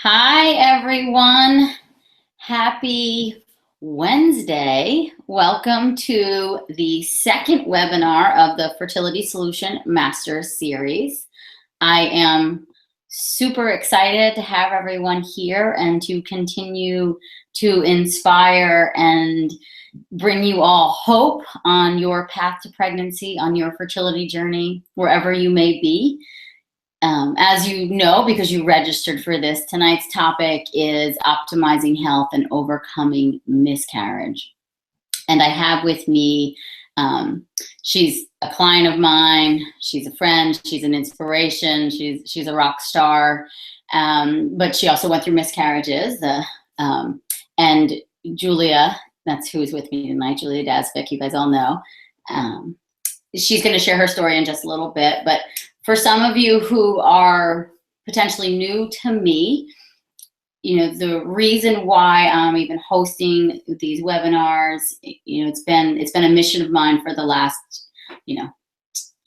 Hi, everyone. Happy Wednesday. Welcome to the second webinar of the Fertility Solution Master Series. I am super excited to have everyone here and to continue to inspire and bring you all hope on your path to pregnancy, on your fertility journey, wherever you may be. As you know, because you registered for this, tonight's topic is optimizing health and overcoming miscarriage. And I have with me, she's a client of mine, she's a friend, she's an inspiration, she's a rock star, but she also went through miscarriages. And Julia, that's who's with me tonight, Julia Dzafic, you guys all know. She's going to share her story in just a little bit, but for some of you who are potentially new to me, you know, the reason why I'm even hosting these webinars, you know, it's been a mission of mine for the last,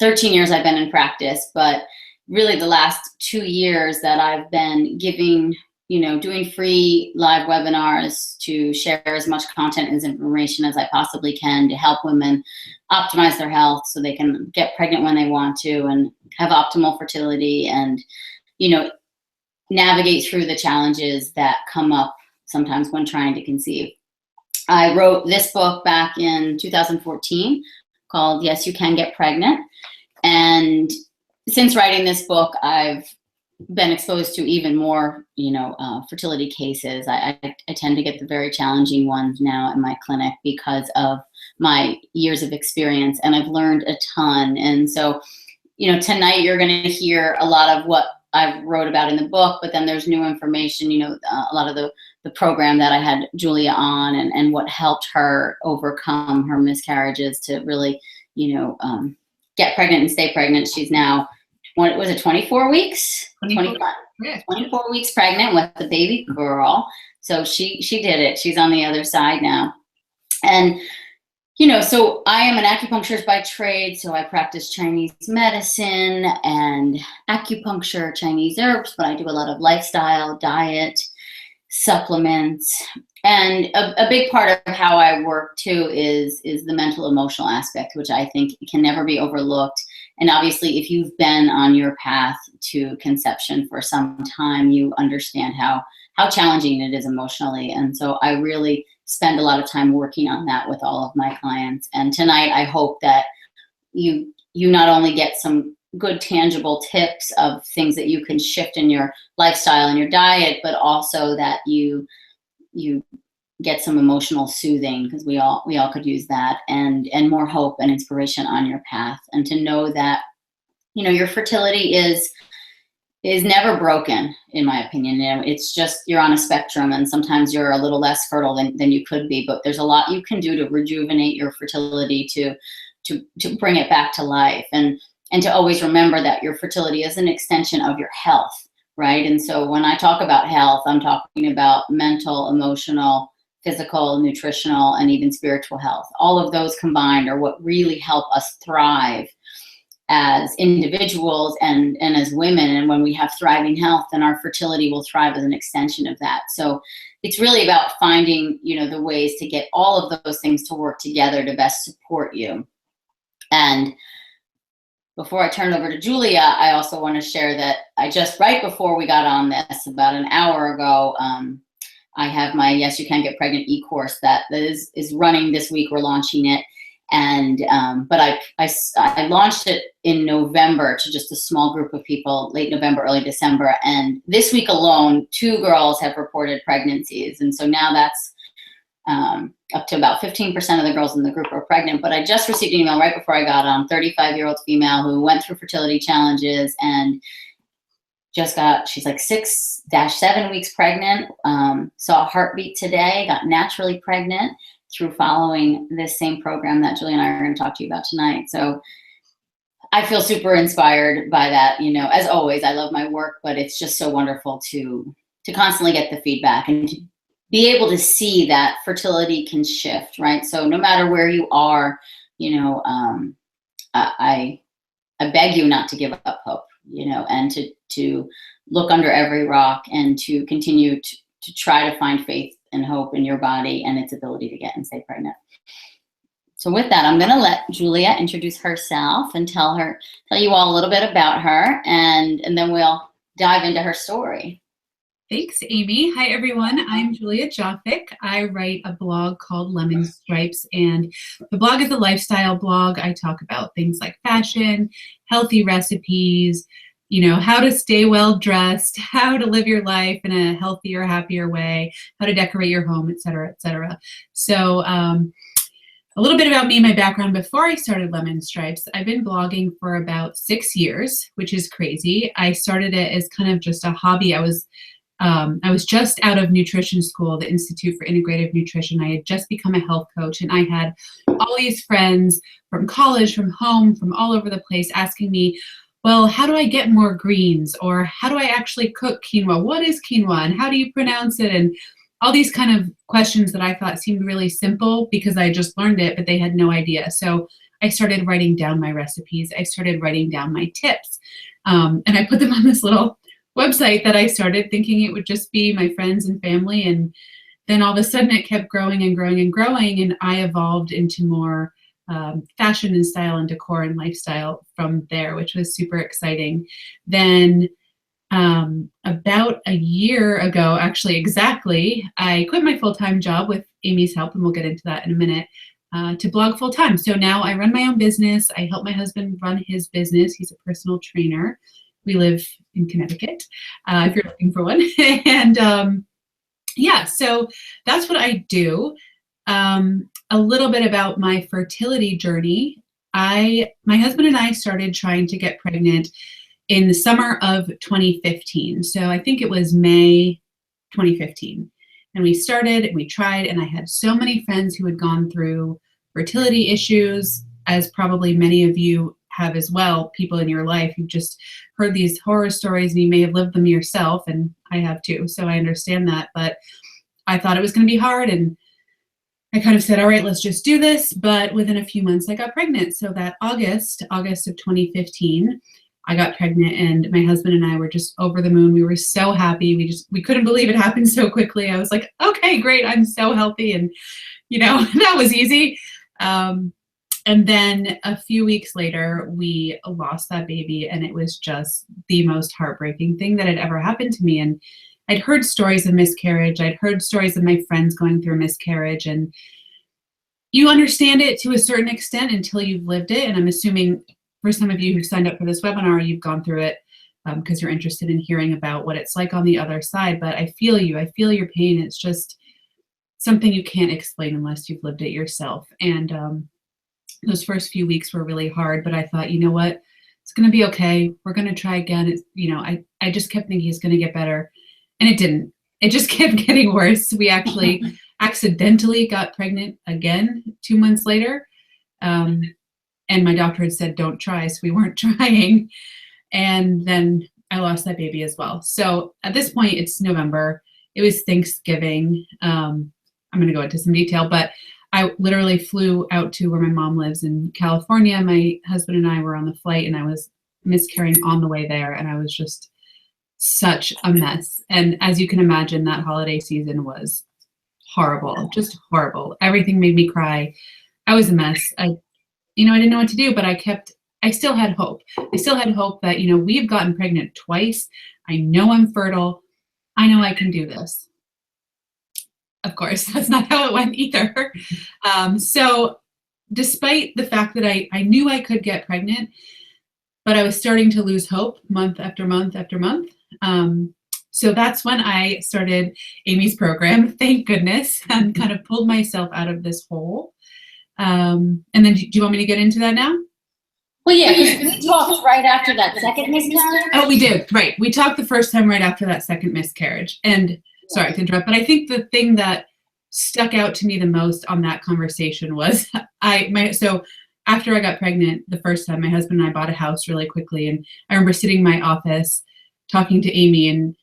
13 years I've been in practice, but really the last 2 years that I've been giving, doing free live webinars to share as much content and information as I possibly can to help women optimize their health so they can get pregnant when they want to and have optimal fertility and, navigate through the challenges that come up sometimes when trying to conceive. I wrote this book back in 2014 called Yes, You Can Get Pregnant. And since writing this book, I've been exposed to even more, fertility cases. I tend to get the very challenging ones now in my clinic because of my years of experience, and I've learned a ton. And so, tonight you're going to hear a lot of what I wrote about in the book, but then there's new information, a lot of the program that I had Julia on and what helped her overcome her miscarriages to really, get pregnant and stay pregnant. She's now, what was it, 24 weeks? 24 weeks pregnant with the baby girl. So she did it. She's on the other side now. And, so I am an acupuncturist by trade. So I practice Chinese medicine and acupuncture, Chinese herbs, but I do a lot of lifestyle, diet, supplements. And a big part of how I work too is the mental emotional aspect, which I think can never be overlooked. And obviously, if you've been on your path to conception for some time, you understand how challenging it is emotionally. And so I really spend a lot of time working on that with all of my clients. And tonight, I hope that you not only get some good tangible tips of things that you can shift in your lifestyle and your diet, but also that you get some emotional soothing, because we all could use that, and more hope and inspiration on your path, and to know that your fertility is never broken, in my opinion. It's just you're on a spectrum, and sometimes you're a little less fertile than you could be, but there's a lot you can do to rejuvenate your fertility, to bring it back to life, and to always remember that your fertility is an extension of your health, right? And so when I talk about health, I'm talking about mental, emotional, physical, nutritional, and even spiritual health. All of those combined are what really help us thrive as individuals and as women. And when we have thriving health, then our fertility will thrive as an extension of that. So it's really about finding, the ways to get all of those things to work together to best support you. And before I turn over to Julia, I also want to share that I just, right before we got on this, about an hour ago, I have my Yes, You Can Get Pregnant e-course that is running this week. We're launching it. And, but I launched it in November to just a small group of people, late November, early December. And this week alone, 2 girls have reported pregnancies. And so now that's up to about 15% of the girls in the group are pregnant. But I just received an email right before I got on, 35-year-old female who went through fertility challenges and just she's like 6-7 weeks pregnant, saw a heartbeat today, got naturally pregnant through following this same program that Julie and I are going to talk to you about tonight. So I feel super inspired by that. As always, I love my work, but it's just so wonderful to constantly get the feedback and to be able to see that fertility can shift, right? So no matter where you are, I beg you not to give up hope, and to look under every rock and to continue to try to find faith and hope in your body and its ability to get and stay pregnant. So with that, I'm going to let Julia introduce herself and tell you all a little bit about her, and then we'll dive into her story. Thanks, Aimee. Hi, everyone. I'm Julia Dzafic. I write a blog called Lemon Stripes, and the blog is a lifestyle blog. I talk about things like fashion, healthy recipes, how to stay well dressed, how to live your life in a healthier, happier way, how to decorate your home, et cetera, et cetera. So a little bit about me, my background. Before I started Lemon Stripes, I've been blogging for about 6 years, which is crazy. I started it as kind of just a hobby. I was just out of nutrition school, the Institute for Integrative Nutrition. I had just become a health coach, and I had all these friends from college, from home, from all over the place asking me, well, how do I get more greens? Or how do I actually cook quinoa? What is quinoa? And how do you pronounce it? And all these kind of questions that I thought seemed really simple because I just learned it, but they had no idea. So I started writing down my recipes. I started writing down my tips. And I put them on this little website that I started thinking it would just be my friends and family. And then all of a sudden it kept growing and growing and growing. And I evolved into more fashion and style and decor and lifestyle from there, which was super exciting. Then about a year ago, actually exactly, I quit my full-time job with Aimee's help, and we'll get into that in a minute, to blog full-time. So now I run my own business. I help my husband run his business. He's a personal trainer. We live in Connecticut, if you're looking for one. And yeah, so that's what I do. A little bit about my fertility journey. My husband and I started trying to get pregnant in the summer of 2015. So I think it was May 2015. And we started, and we tried, and I had so many friends who had gone through fertility issues, as probably many of you have as well, people in your life. You've just heard these horror stories and you may have lived them yourself, and I have too, so I understand that. But I thought it was going to be hard, and I kind of said, all right, let's just do this. But within a few months, I got pregnant. So that August of 2015, I got pregnant, and my husband and I were just over the moon. We were so happy. We couldn't believe it happened so quickly. I was like, okay, great. I'm so healthy. And, that was easy. And then a few weeks later, we lost that baby, and it was just the most heartbreaking thing that had ever happened to me. And I'd heard stories of miscarriage. I'd heard stories of my friends going through miscarriage, and you understand it to a certain extent until you've lived it. And I'm assuming for some of you who signed up for this webinar, you've gone through it because you're interested in hearing about what it's like on the other side. But I feel you. I feel your pain. It's just something you can't explain unless you've lived it yourself. And those first few weeks were really hard, but I thought, you know what? It's going to be okay. We're going to try again. It's, I just kept thinking it's going to get better. And it didn't. It just kept getting worse. We actually accidentally got pregnant again 2 months later. And my doctor had said, don't try. So we weren't trying. And then I lost that baby as well. So at this point, it's November. It was Thanksgiving. I'm going to go into some detail, but I literally flew out to where my mom lives in California. My husband and I were on the flight, and I was miscarrying on the way there. And I was just such a mess. And as you can imagine, that holiday season was horrible, just horrible. Everything made me cry. I was a mess. I didn't know what to do, but I still had hope. I still had hope that, we've gotten pregnant twice. I know I'm fertile. I know I can do this. Of course, that's not how it went either. So despite the fact that I knew I could get pregnant, but I was starting to lose hope month after month after month. So that's when I started Aimee's program, thank goodness, and kind of pulled myself out of this hole. And then do you want me to get into that now? Well, yeah, because we talked right after that second miscarriage. Oh, we did. Right. We talked the first time right after that second miscarriage. And sorry to interrupt, but I think the thing that stuck out to me the most on that conversation was so after I got pregnant the first time, my husband and I bought a house really quickly. And I remember sitting in my office talking to Aimee, and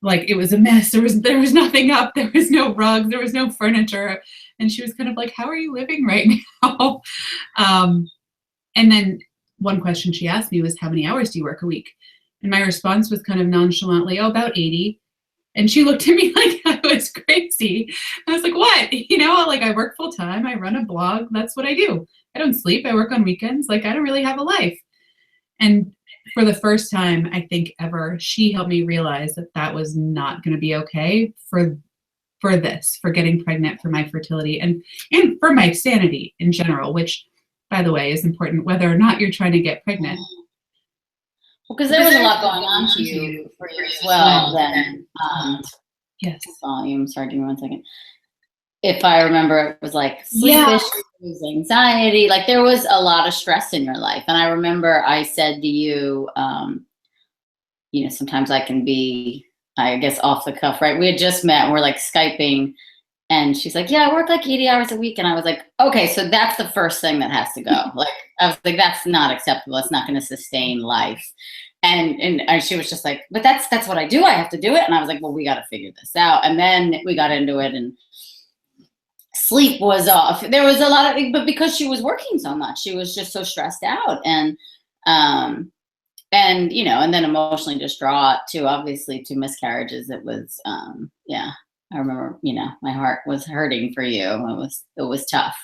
like, it was a mess. There was nothing up. There was no rugs. There was no furniture. And she was kind of like, how are you living right now? And then one question she asked me was, how many hours do you work a week? And my response was kind of nonchalantly, oh, about 80. And she looked at me like I was crazy. I was like, what? You know, like I work full time. I run a blog. That's what I do. I don't sleep. I work on weekends. Like I don't really have a life. And for the first time, I think ever, she helped me realize that that was not going to be okay for getting pregnant, for my fertility, and for my sanity in general, which, by the way, is important whether or not you're trying to get pregnant. Well, because there was a lot going on for you as well then. Yes. Volume. Sorry, give me 1 second. If I remember, it was like sleep issues, anxiety. Like there was a lot of stress in your life. And I remember I said to you, you know, sometimes I can be, I guess, off the cuff, right? We had just met and we're like Skyping. And she's like, yeah, I work like 80 hours a week. And I was like, okay, so that's the first thing that has to go. Like, I was like, that's not acceptable. It's not going to sustain life. And she was just like, but that's what I do. I have to do it. And I was like, well, we got to figure this out. And then we got into it, and sleep was off. There was a lot of, but because she was working so much, she was just so stressed out. And you know, and then emotionally distraught too, obviously, to miscarriages. It was, yeah. I remember, you know, my heart was hurting for you. It was tough.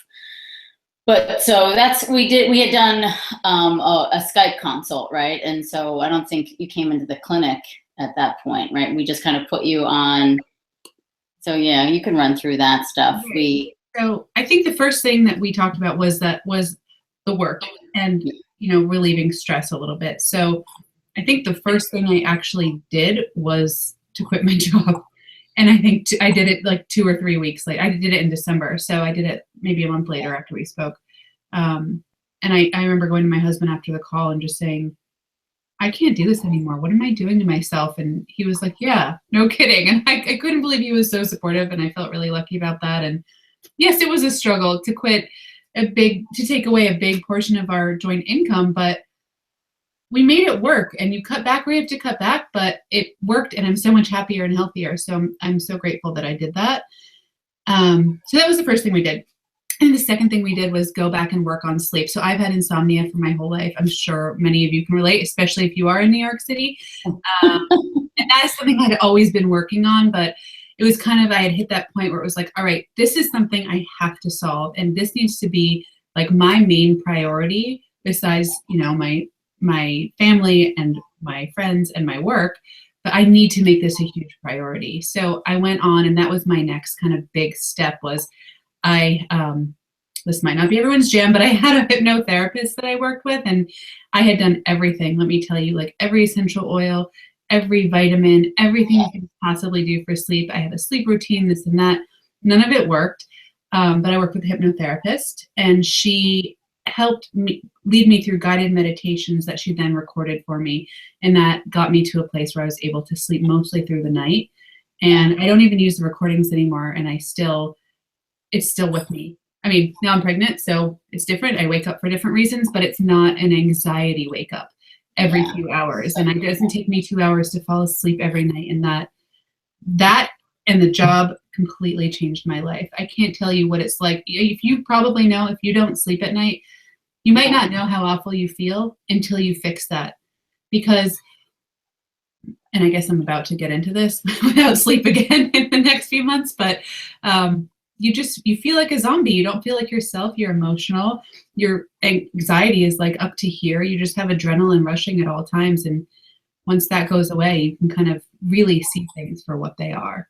But so we had done a Skype consult, right? And so I don't think you came into the clinic at that point, right? We just kind of put you on. So yeah, you can run through that stuff. So I think the first thing that we talked about was the work and, you know, relieving stress a little bit. So I think the first thing I actually did was to quit my job. And I think I did it like 2 or 3 weeks later. I did it in December. So I did it maybe a month later after we spoke. And I remember going to my husband after the call and just saying, I can't do this anymore. What am I doing to myself? And he was like, yeah, no kidding. And I couldn't believe he was so supportive. And I felt really lucky about that. And yes, it was a struggle to to take away a big portion of our joint income, but we made it work. And you cut back where you have to cut back, but it worked, and I'm so much happier and healthier. So I'm so grateful that I did that. So that was the first thing we did. And the second thing we did was go back and work on sleep. So I've had insomnia for my whole life. I'm sure many of you can relate, especially if you are in New York City. And that is something I'd always been working on, but it was kind of, I had hit that point where it was like, all right, this is something I have to solve. And this needs to be like my main priority besides, you know, my family and my friends and my work, but I need to make this a huge priority. So I went on, and that was my next kind of big step was this might not be everyone's jam, but I had a hypnotherapist that I worked with, and I had done everything. Let me tell you, like every essential oil, every vitamin, everything you can possibly do for sleep. I had a sleep routine, this and that. None of it worked. But I worked with a hypnotherapist, and she helped me lead me through guided meditations that she then recorded for me. And that got me to a place where I was able to sleep mostly through the night. And I don't even use the recordings anymore. And it's still with me. I mean, now I'm pregnant, so it's different. I wake up for different reasons, but it's not an anxiety wake up every few hours. And it doesn't take me 2 hours to fall asleep every night. And that and the job completely changed my life. I can't tell you what it's like. If you probably know, if you don't sleep at night, you might not know how awful you feel until you fix that. Because, and I guess I'm about to get into this without sleep again in the next few months, but you feel like a zombie. You don't feel like yourself. You're emotional. Your anxiety is like up to here. You just have adrenaline rushing at all times. And once that goes away, you can kind of really see things for what they are.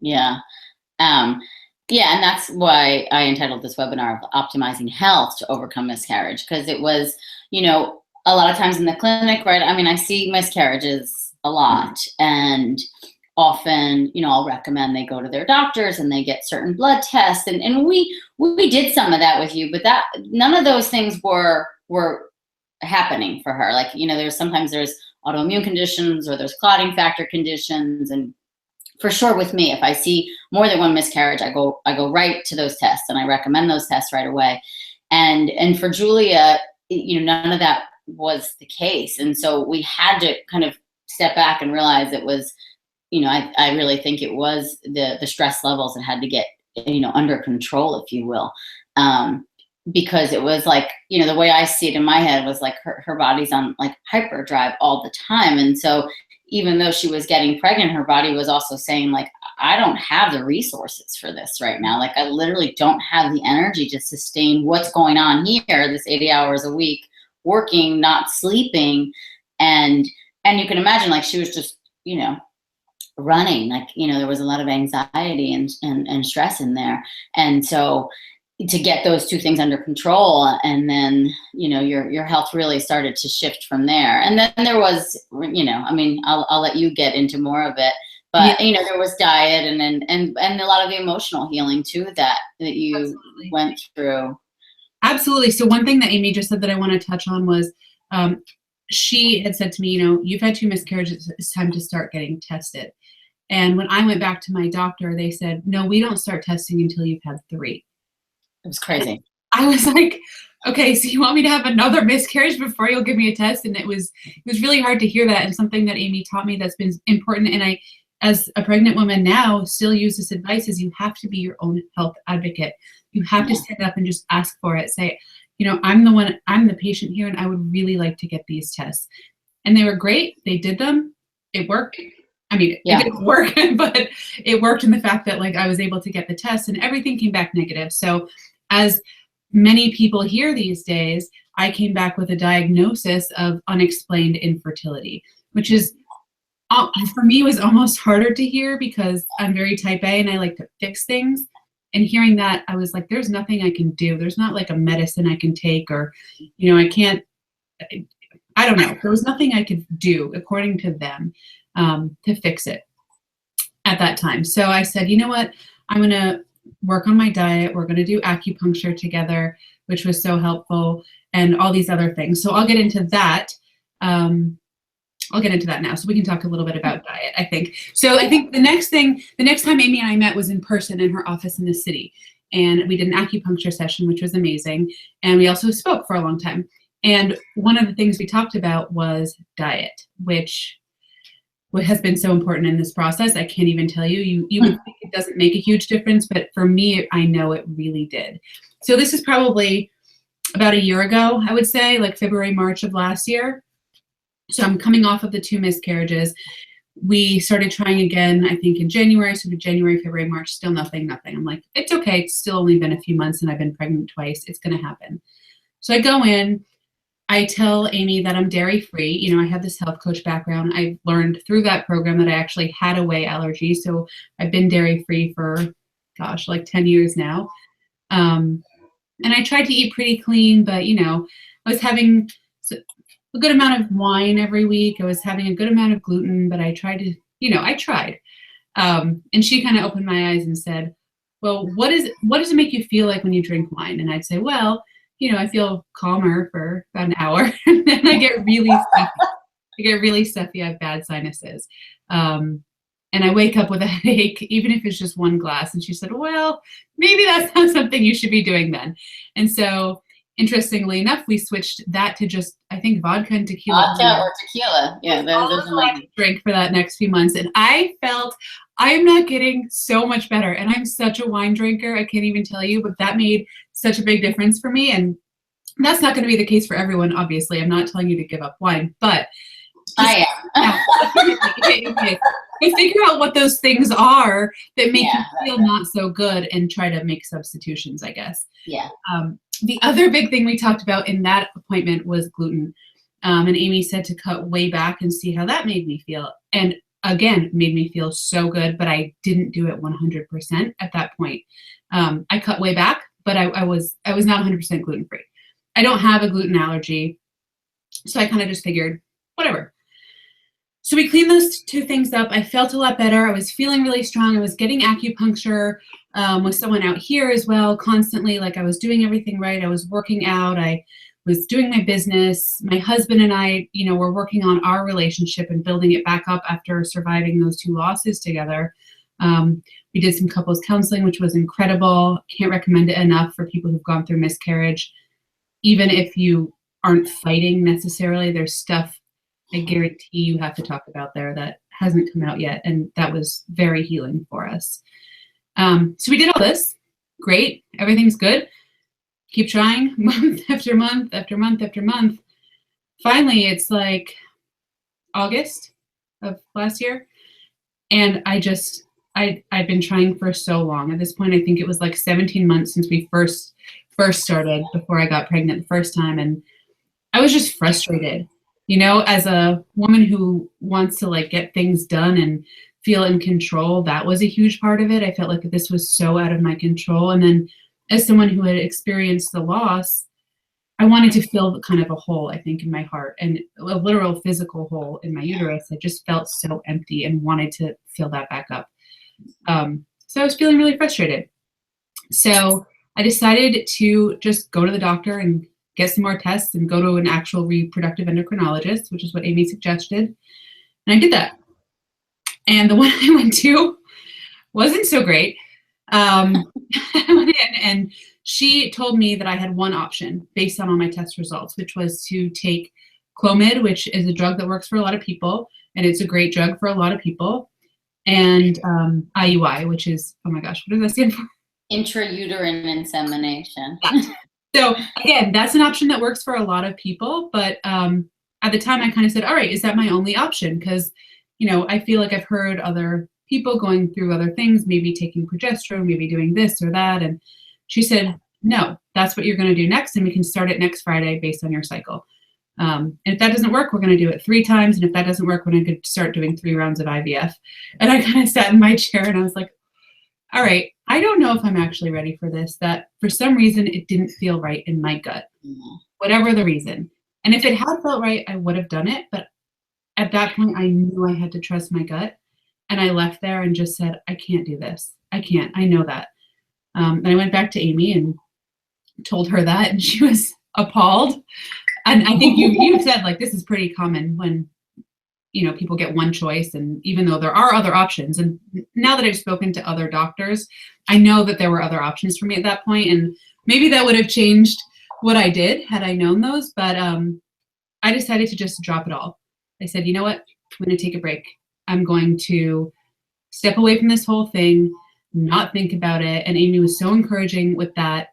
Yeah. Yeah, and that's why I entitled this webinar Optimizing Health to Overcome Miscarriage, because it was, you know, a lot of times in the clinic, right? I mean, I see miscarriages a lot, and often, you know, I'll recommend they go to their doctors and they get certain blood tests, and we did some of that with you, but that none of those things were happening for her. Like, you know, there's autoimmune conditions, or there's clotting factor conditions, and for sure with me, if I see more than one miscarriage, I go right to those tests, and I recommend those tests right away. And for Julia, you know, none of that was the case. And so we had to kind of step back and realize it was, you know, I really think it was the stress levels that had to get, you know, under control, if you will. because it was like, the way I see it in my head was like her body's on like hyperdrive all the time. And so even though she was getting pregnant, her body was also saying like, I don't have the resources for this right now. Like I literally don't have the energy to sustain what's going on here, this 80 hours a week, working, not sleeping. And you can imagine like she was just, running, like, there was a lot of anxiety and stress in there. And so to get those two things under control, and then, your health really started to shift from there. And then there was, I'll let you get into more of it, but there was diet and a lot of the emotional healing too, that you Absolutely. went through. Absolutely. So one thing that Aimee just said that I want to touch on was, she had said to me, you've had 2 miscarriages, it's time to start getting tested. And when I went back to my doctor, they said, no, we don't start testing until you've had 3. It was crazy. I was like, okay, so you want me to have another miscarriage before you'll give me a test? And it was really hard to hear that, and something that Aimee taught me that's been important. And I, as a pregnant woman now, still use this advice: is you have to be your own health advocate. You have to stand up and just ask for it. Say, I'm the patient here, and I would really like to get these tests. And they were great. They did them. It worked. I mean, it didn't work, but it worked in the fact that like I was able to get the test and everything came back negative. So as many people hear these days, I came back with a diagnosis of unexplained infertility, which is, for me, was almost harder to hear because I'm very type A and I like to fix things. And hearing that, I was like, there's nothing I can do. There's not like a medicine I can take, or, I can't, I don't know. There was nothing I could do, according to them, to fix it at that time. So I said, you know what? I'm going to work on my diet. We're going to do acupuncture together, which was so helpful, and all these other things. So I'll get into that. I'll get into that now, so we can talk a little bit about diet, I think. So I think the next time Aimee and I met was in person in her office in the city. And we did an acupuncture session, which was amazing. And we also spoke for a long time. And one of the things we talked about was diet, which has been so important in this process. I can't even tell you. You would think it doesn't make a huge difference, but for me, I know it really did. So this is probably about a year ago, I would say, like February, March of last year. So I'm coming off of the 2 miscarriages. We started trying again, I think in January. So January, February, March, still nothing. I'm like, it's okay. It's still only been a few months and I've been pregnant twice. It's going to happen. So I go in, I tell Aimee that I'm dairy-free. I have this health coach background. I learned through that program that I actually had a whey allergy. So I've been dairy-free for, like 10 years now. And I tried to eat pretty clean, but, I was having a good amount of wine every week. I was having a good amount of gluten, but I tried to, I tried. And she kind of opened my eyes and said, well, what does it make you feel like when you drink wine? And I'd say, well, I feel calmer for about an hour, and then I get really stuffy. I have bad sinuses. And I wake up with a headache, even if it's just 1 glass. And she said, well, maybe that's not something you should be doing then. And so, interestingly enough, we switched that to just, I think, vodka and tequila. Vodka or tequila. Yeah, those are my drink for that next few months. And I felt, I am not getting so much better. And I'm such a wine drinker. I can't even tell you, but that made such a big difference for me. And that's not going to be the case for everyone, obviously. I'm not telling you to give up wine, but I am. Figure out what those things are that make you feel not so good and try to make substitutions, I guess. Yeah. The other big thing we talked about in that appointment was gluten. And Aimee said to cut way back and see how that made me feel. And again, made me feel so good, but I didn't do it 100% at that point. I cut way back, but I was not 100% gluten-free. I don't have a gluten allergy. So I kind of just figured, whatever. So we cleaned those 2 things up. I felt a lot better. I was feeling really strong. I was getting acupuncture with someone out here as well, constantly. Like I was doing everything right. I was working out. I was doing my business. My husband and I, were working on our relationship and building it back up after surviving those 2 losses together. We did some couples counseling, which was incredible. Can't recommend it enough for people who've gone through miscarriage. Even if you aren't fighting necessarily, there's stuff I guarantee you have to talk about there that hasn't come out yet. And that was very healing for us. So we did all this. Great. Everything's good. keep trying month after month after month after month. Finally, it's like August of last year. And I've been trying for so long. At this point, I think it was like 17 months since we first started, before I got pregnant the first time. And I was just frustrated, as a woman who wants to like get things done and feel in control. That was a huge part of it. I felt like this was so out of my control. And then as someone who had experienced the loss, I wanted to fill kind of a hole, I think, in my heart, and a literal physical hole in my uterus. I just felt so empty and wanted to fill that back up. So I was feeling really frustrated. So I decided to just go to the doctor and get some more tests and go to an actual reproductive endocrinologist, which is what Aimee suggested. And I did that. And the one I went to wasn't so great. I went in and she told me that I had one option based on all my test results, which was to take Clomid, which is a drug that works for a lot of people, and it's a great drug for a lot of people, and IUI, which is, oh my gosh, what does that stand for? Intrauterine insemination. So again, that's an option that works for a lot of people, but at the time I kind of said, all right, is that my only option? Because, I feel like I've heard other people going through other things, maybe taking progesterone, maybe doing this or that. And she said, no, that's what you're going to do next. And we can start it next Friday based on your cycle. And if that doesn't work, we're going to do it 3 times. And if that doesn't work, we're going to start doing 3 rounds of IVF. And I kind of sat in my chair and I was like, all right, I don't know if I'm actually ready for this. That for some reason, it didn't feel right in my gut, whatever the reason. And if it had felt right, I would have done it. But at that point, I knew I had to trust my gut. And I left there and just said, I can't do this. I can't. I know that. And I went back to Aimee and told her that, and she was appalled. And I think you said, like, this is pretty common when, people get one choice, and even though there are other options. And now that I've spoken to other doctors, I know that there were other options for me at that point, and maybe that would have changed what I did had I known those. But I decided to just drop it all. I said, you know what? I'm going to take a break. I'm going to step away from this whole thing, not think about it. And Aimee was so encouraging with that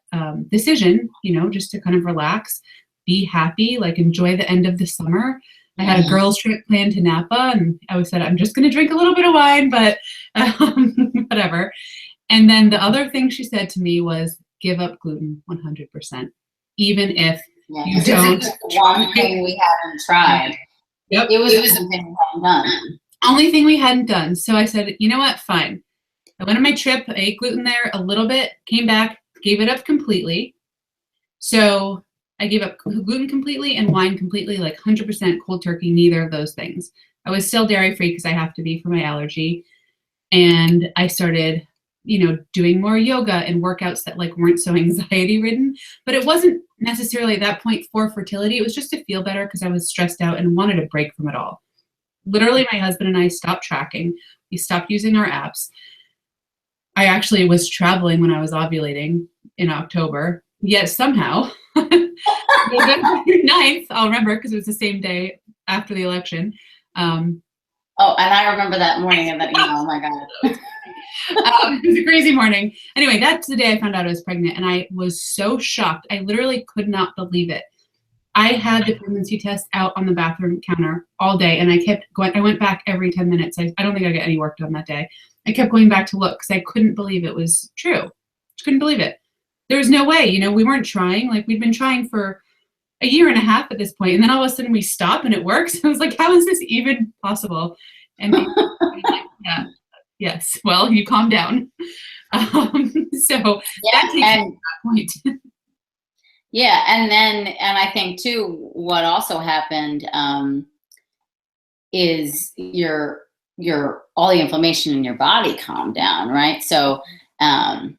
decision, just to kind of relax, be happy, like enjoy the end of the summer. I had a girls trip planned to Napa, and I said, I'm just going to drink a little bit of wine, but whatever. And then the other thing she said to me was, give up gluten 100%, even if you don't. One thing we haven't tried. Yep. It was something we hadn't done. Only thing we hadn't done. So I said, you know what? Fine. I went on my trip, I ate gluten there a little bit, came back, gave it up completely. So I gave up gluten completely and wine completely, like 100% cold turkey, neither of those things. I was still dairy free because I have to be for my allergy. And I started, doing more yoga and workouts that like weren't so anxiety ridden. But it wasn't necessarily at that point for fertility. It was just to feel better because I was stressed out and wanted a break from it all. Literally, my husband and I stopped tracking. We stopped using our apps. I actually was traveling when I was ovulating in October, yet somehow, November 9th, I'll remember because it was the same day after the election. And I remember that morning of that email. Oh my God. It was a crazy morning. Anyway, that's the day I found out I was pregnant, and I was so shocked. I literally could not believe it. I had the pregnancy test out on the bathroom counter all day, and I kept going. I went back every 10 minutes. I don't think I got any work done that day. I kept going back to look because I couldn't believe it was true. Just couldn't believe it. There was no way, we weren't trying. Like, we'd been trying for a year and a half at this point, and then all of a sudden we stop and it works. I was like, how is this even possible? And like, yeah, yes. Well, you calm down. So yeah, that takes and that point. yeah, and I think too, what also happened is your all the inflammation in your body calmed down, right? So, and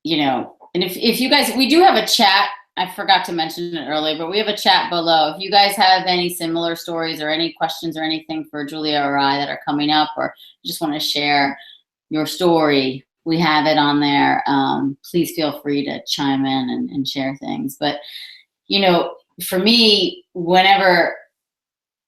if you guys, we do have a chat. I forgot to mention it earlier, but we have a chat below. If you guys have any similar stories or any questions or anything for Julia or I that are coming up, or you just want to share your story, we have it on there. Please feel free to chime in and share things. But, for me, whenever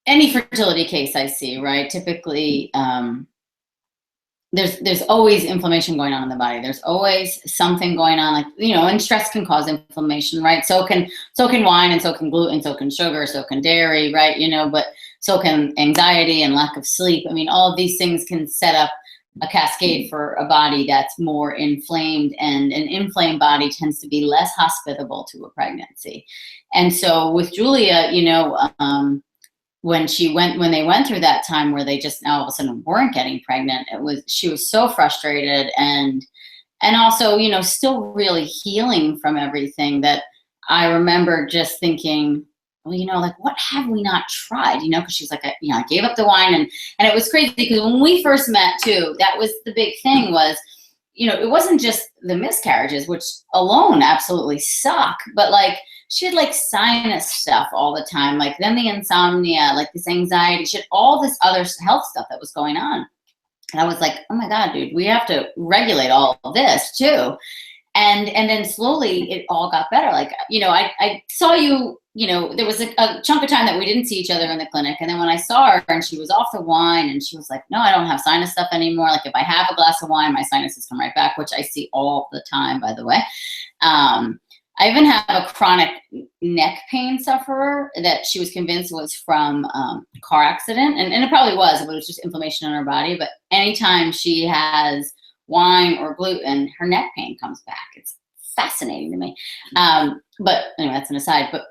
any fertility case I see, right, typically the there's always inflammation going on in the body. There's always something going on, like, and stress can cause inflammation, right? So can wine, and so can gluten, so can sugar, so can dairy, right? But so can anxiety and lack of sleep. I mean, all of these things can set up a cascade for a body that's more inflamed, and an inflamed body tends to be less hospitable to a pregnancy. And so with Julia, when they went through that time where they just now all of a sudden weren't getting pregnant, she was so frustrated, and also, still really healing from everything, that I remember just thinking, well, like, what have we not tried? Because she's like, I gave up the wine, and it was crazy, because when we first met too, that was the big thing, was, it wasn't just the miscarriages, which alone absolutely suck, but like, she had like sinus stuff all the time, like then the insomnia, like this anxiety, she had all this other health stuff that was going on. And I was like, oh my God, dude, we have to regulate all of this too. And then slowly it all got better. Like, I saw you, there was a chunk of time that we didn't see each other in the clinic. And then when I saw her and she was off the wine, and she was like, no, I don't have sinus stuff anymore. Like, if I have a glass of wine, my sinuses come right back, which I see all the time, by the way. I even have a chronic neck pain sufferer that she was convinced was from a car accident. And it probably was, but it was just inflammation in her body. But anytime she has wine or gluten, her neck pain comes back. It's fascinating to me. But anyway, that's an aside. But,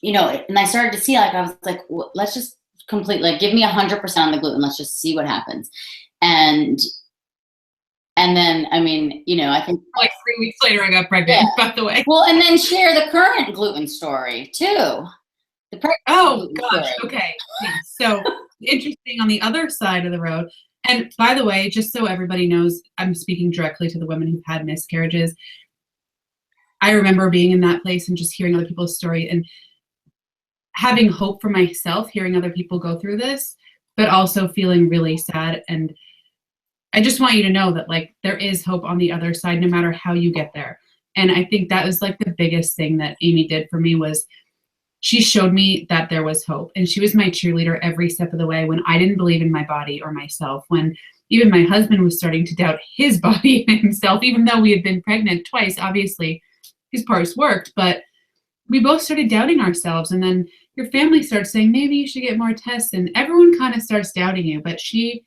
and I started to see, like, I was like, well, let's just completely, like, give me 100% on the gluten. Let's just see what happens. And then, I mean, I think like 3 weeks later, I got pregnant, by the way. Well, and then share the current gluten story too. Oh gosh. Story. Okay. So interesting on the other side of the road. And by the way, just so everybody knows, I'm speaking directly to the women who've had miscarriages. I remember being in that place and just hearing other people's story and having hope for myself, hearing other people go through this, but also feeling really sad. And I just want you to know that, like, there is hope on the other side, no matter how you get there. And I think that was like the biggest thing that Aimee did for me, was she showed me that there was hope. And she was my cheerleader every step of the way when I didn't believe in my body or myself, when even my husband was starting to doubt his body and himself, even though we had been pregnant twice. Obviously his parts worked, but we both started doubting ourselves. And then your family starts saying, maybe you should get more tests, and everyone kind of starts doubting you, but she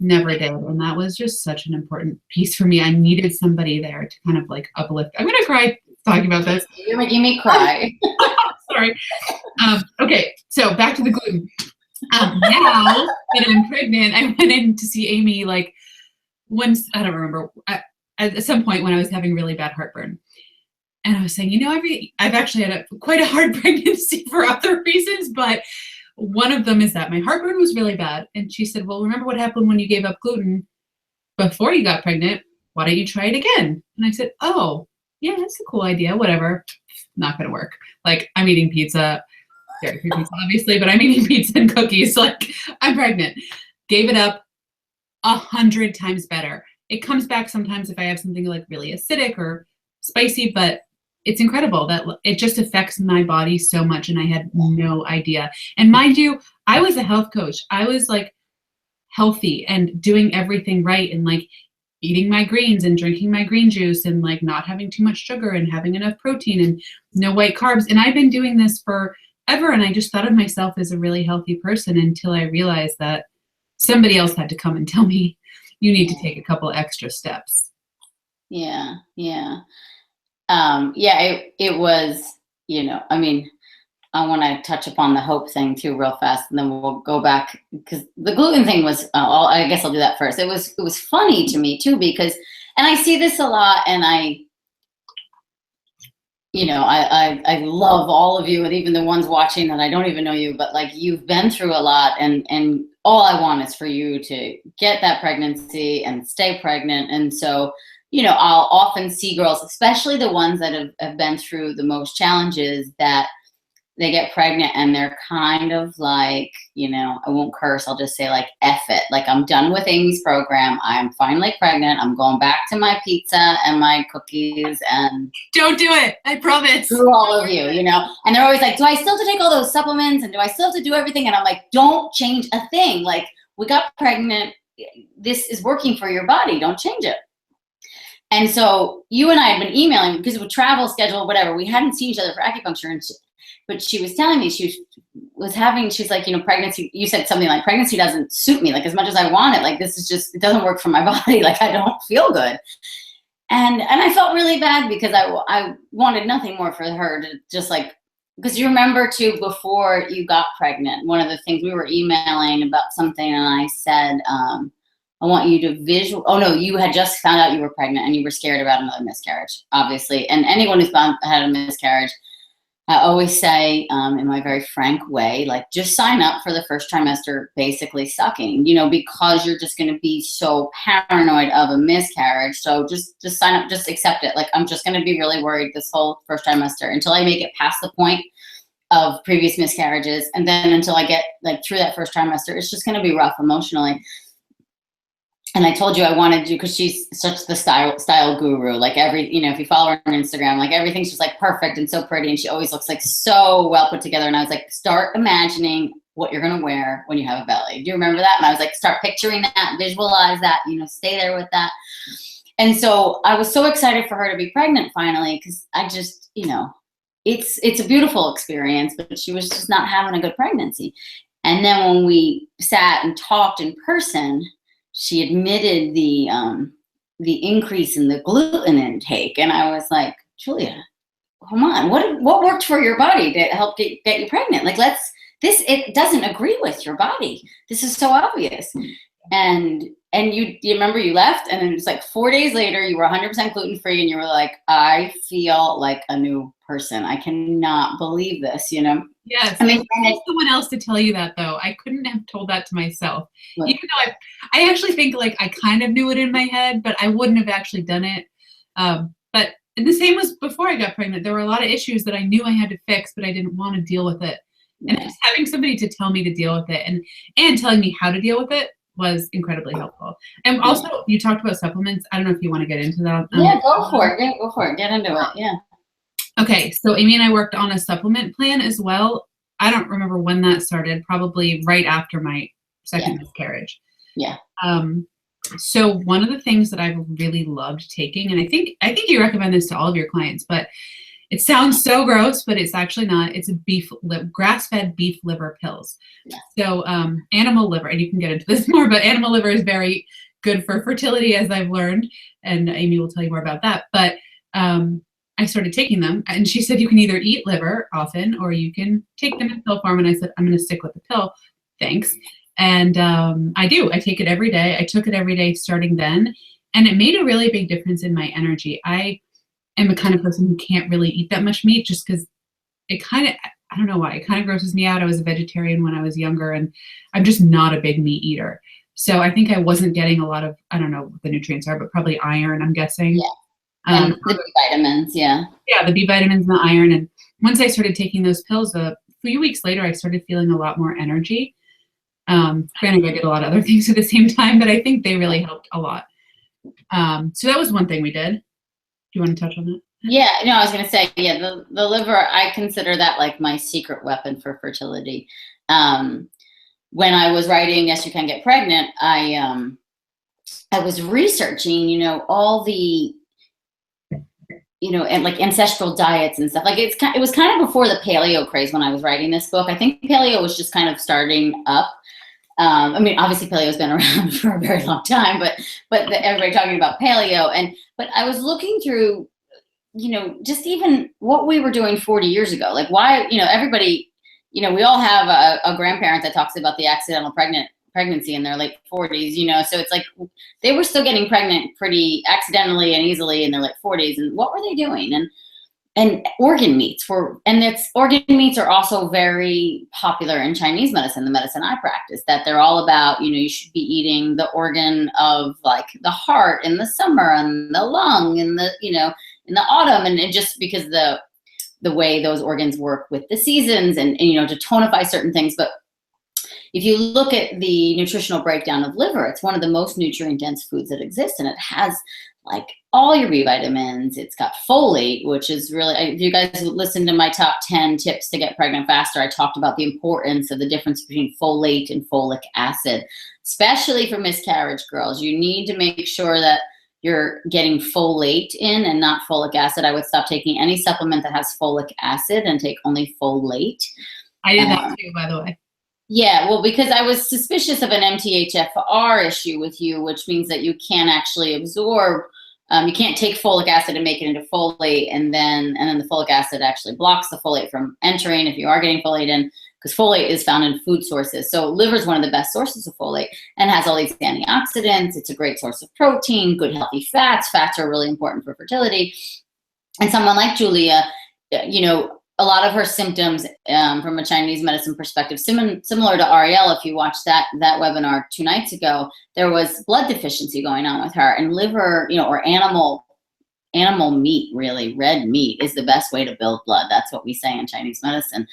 never did. And that was just such an important piece for me. I needed somebody there to kind of like uplift. I'm gonna cry talking about this. You're making me cry. Sorry. Okay, so back to the gluten. Now that I'm pregnant, I went in to see Aimee, like, once, I don't remember, at some point when I was having really bad heartburn. And I was saying, I've actually had quite a hard pregnancy for other reasons, but one of them is that my heartburn was really bad. And she said, well, remember what happened when you gave up gluten before you got pregnant? Why don't you try it again? And I said, oh, yeah, that's a cool idea. Whatever. Not going to work. Like, I'm eating pizza, dairy-free pizza, obviously, but I'm eating pizza and cookies. Like, I'm pregnant. Gave it up 100 times better. It comes back sometimes if I have something like really acidic or spicy, but it's incredible that it just affects my body so much, and I had no idea. And mind you, I was a health coach. I was like healthy and doing everything right, and like eating my greens and drinking my green juice, and like not having too much sugar and having enough protein and no white carbs. And I've been doing this forever, and I just thought of myself as a really healthy person until I realized that somebody else had to come and tell me, you need to take a couple extra steps. Yeah. It was, I mean, I want to touch upon the hope thing too real fast, and then we'll go back, because the gluten thing was, I guess I'll do that first. It was funny to me too, because, and I see this a lot, and I love all of you, and even the ones watching that I don't even know you, but like, you've been through a lot, and all I want is for you to get that pregnancy and stay pregnant. And so, I'll often see girls, especially the ones that have been through the most challenges, that they get pregnant and they're kind of like, I won't curse, I'll just say like, F it. Like, I'm done with Aimee's program. I'm finally pregnant. I'm going back to my pizza and my cookies, and don't do it. I promise. Through all of you, and they're always like, do I still have to take all those supplements? And do I still have to do everything? And I'm like, don't change a thing. Like, we got pregnant. this is working for your body. Don't change it. And so you and I had been emailing because of a travel schedule, whatever. We hadn't seen each other for acupuncture. But she was telling me she's like, pregnancy, you said something like pregnancy doesn't suit me. Like as much as I want it, like this is just, it doesn't work for my body. Like I don't feel good. And I felt really bad because I wanted nothing more for her to just like, because you remember too, before you got pregnant, one of the things we were emailing about something and I said, I want you to oh no, you had just found out you were pregnant and you were scared about another miscarriage, obviously. And anyone who's had a miscarriage, I always say in my very frank way, like just sign up for the first trimester basically sucking, because you're just going to be so paranoid of a miscarriage. So just sign up, just accept it. Like I'm just going to be really worried this whole first trimester until I make it past the point of previous miscarriages. And then until I get like through that first trimester, it's just going to be rough emotionally. And I told you I wanted to, because she's such the style guru. Like if you follow her on Instagram, like everything's just like perfect and so pretty. And she always looks like so well put together. And I was like, start imagining what you're going to wear when you have a belly. Do you remember that? And I was like, start picturing that, visualize that, stay there with that. And so I was so excited for her to be pregnant finally, because I just, it's a beautiful experience, but she was just not having a good pregnancy. And then when we sat and talked in person, she admitted the increase in the gluten intake. And I was like, Julia, come on, what worked for your body to help get you pregnant? Like it doesn't agree with your body. This is so obvious. And you remember you left, and then it's like 4 days later, you were 100% gluten-free, and you were like, I feel like a new person. I cannot believe this, Yes. I mean, I need someone else to tell you that, though. I couldn't have told that to myself. Even though I actually think like I kind of knew it in my head, but I wouldn't have actually done it. But and the same was before I got pregnant. There were a lot of issues that I knew I had to fix, but I didn't want to deal with it. And just having somebody to tell me to deal with it and telling me how to deal with it was incredibly helpful. And also, you talked about supplements. I don't know if you want to get into that. Yeah, go for it. Go for it. Get into it. Yeah. Okay, so Aimee and I worked on a supplement plan as well. I don't remember when that started, probably right after my second miscarriage. Yeah. So one of the things that I've really loved taking, and I think you recommend this to all of your clients, but it sounds so gross, but it's actually not. It's grass-fed beef liver pills. Yeah. So animal liver, and you can get into this more, but animal liver is very good for fertility, as I've learned, and Aimee will tell you more about that. But I started taking them, and she said you can either eat liver often or you can take them in pill form. And I said, I'm going to stick with the pill. Thanks. And I do. I take it every day. I took it every day starting then, and it made a really big difference in my energy. I am the kind of person who can't really eat that much meat just because it kind of, I don't know why, it kind of grosses me out. I was a vegetarian when I was younger, and I'm just not a big meat eater. So I think I wasn't getting a lot of, I don't know what the nutrients are, but probably iron, I'm guessing. Yeah. And the B vitamins, yeah. Yeah, the B vitamins and the iron. And once I started taking those pills, a few weeks later, I started feeling a lot more energy. Granted, I did a lot of other things at the same time, but I think they really helped a lot. So that was one thing we did. Do you want to touch on that? Yeah, no, I was going to say, yeah, the liver, I consider that like my secret weapon for fertility. When I was writing Yes, You Can Get Pregnant, I was researching, all the, and like ancestral diets and stuff. Like it was kind of before the paleo craze when I was writing this book. I think paleo was just kind of starting up. I mean, obviously paleo's been around for a very long time, but everybody talking about paleo. But I was looking through, just even what we were doing 40 years ago. Like why, everybody, we all have a grandparent that talks about the accidental pregnancy in their late 40s, so it's like they were still getting pregnant pretty accidentally and easily in their late 40s. And what were they doing? And organ meats organ meats are also very popular in Chinese medicine, the medicine I practice, that they're all about, you should be eating the organ of like the heart in the summer and the lung in the, in the autumn. And just because the way those organs work with the seasons and to tonify certain things. But if you look at the nutritional breakdown of liver, it's one of the most nutrient dense foods that exist. And it has like all your B vitamins. It's got folate, which is really, if you guys listen to my top 10 tips to get pregnant faster, I talked about the importance of the difference between folate and folic acid, especially for miscarriage girls. You need to make sure that you're getting folate in and not folic acid. I would stop taking any supplement that has folic acid and take only folate. I did that too, by the way. Yeah, well, because I was suspicious of an MTHFR issue with you, which means that you can't actually absorb, you can't take folic acid and make it into folate, and then the folic acid actually blocks the folate from entering if you are getting folate in, because folate is found in food sources. So liver is one of the best sources of folate and has all these antioxidants. It's a great source of protein, good healthy fats. Fats are really important for fertility. And someone like Julia, you know, a lot of her symptoms from a Chinese medicine perspective, similar to Ariel, if you watched that webinar 2 nights ago, there was blood deficiency going on with her, and liver, you know, or animal meat, really, red meat is the best way to build blood. That's what we say in Chinese medicine.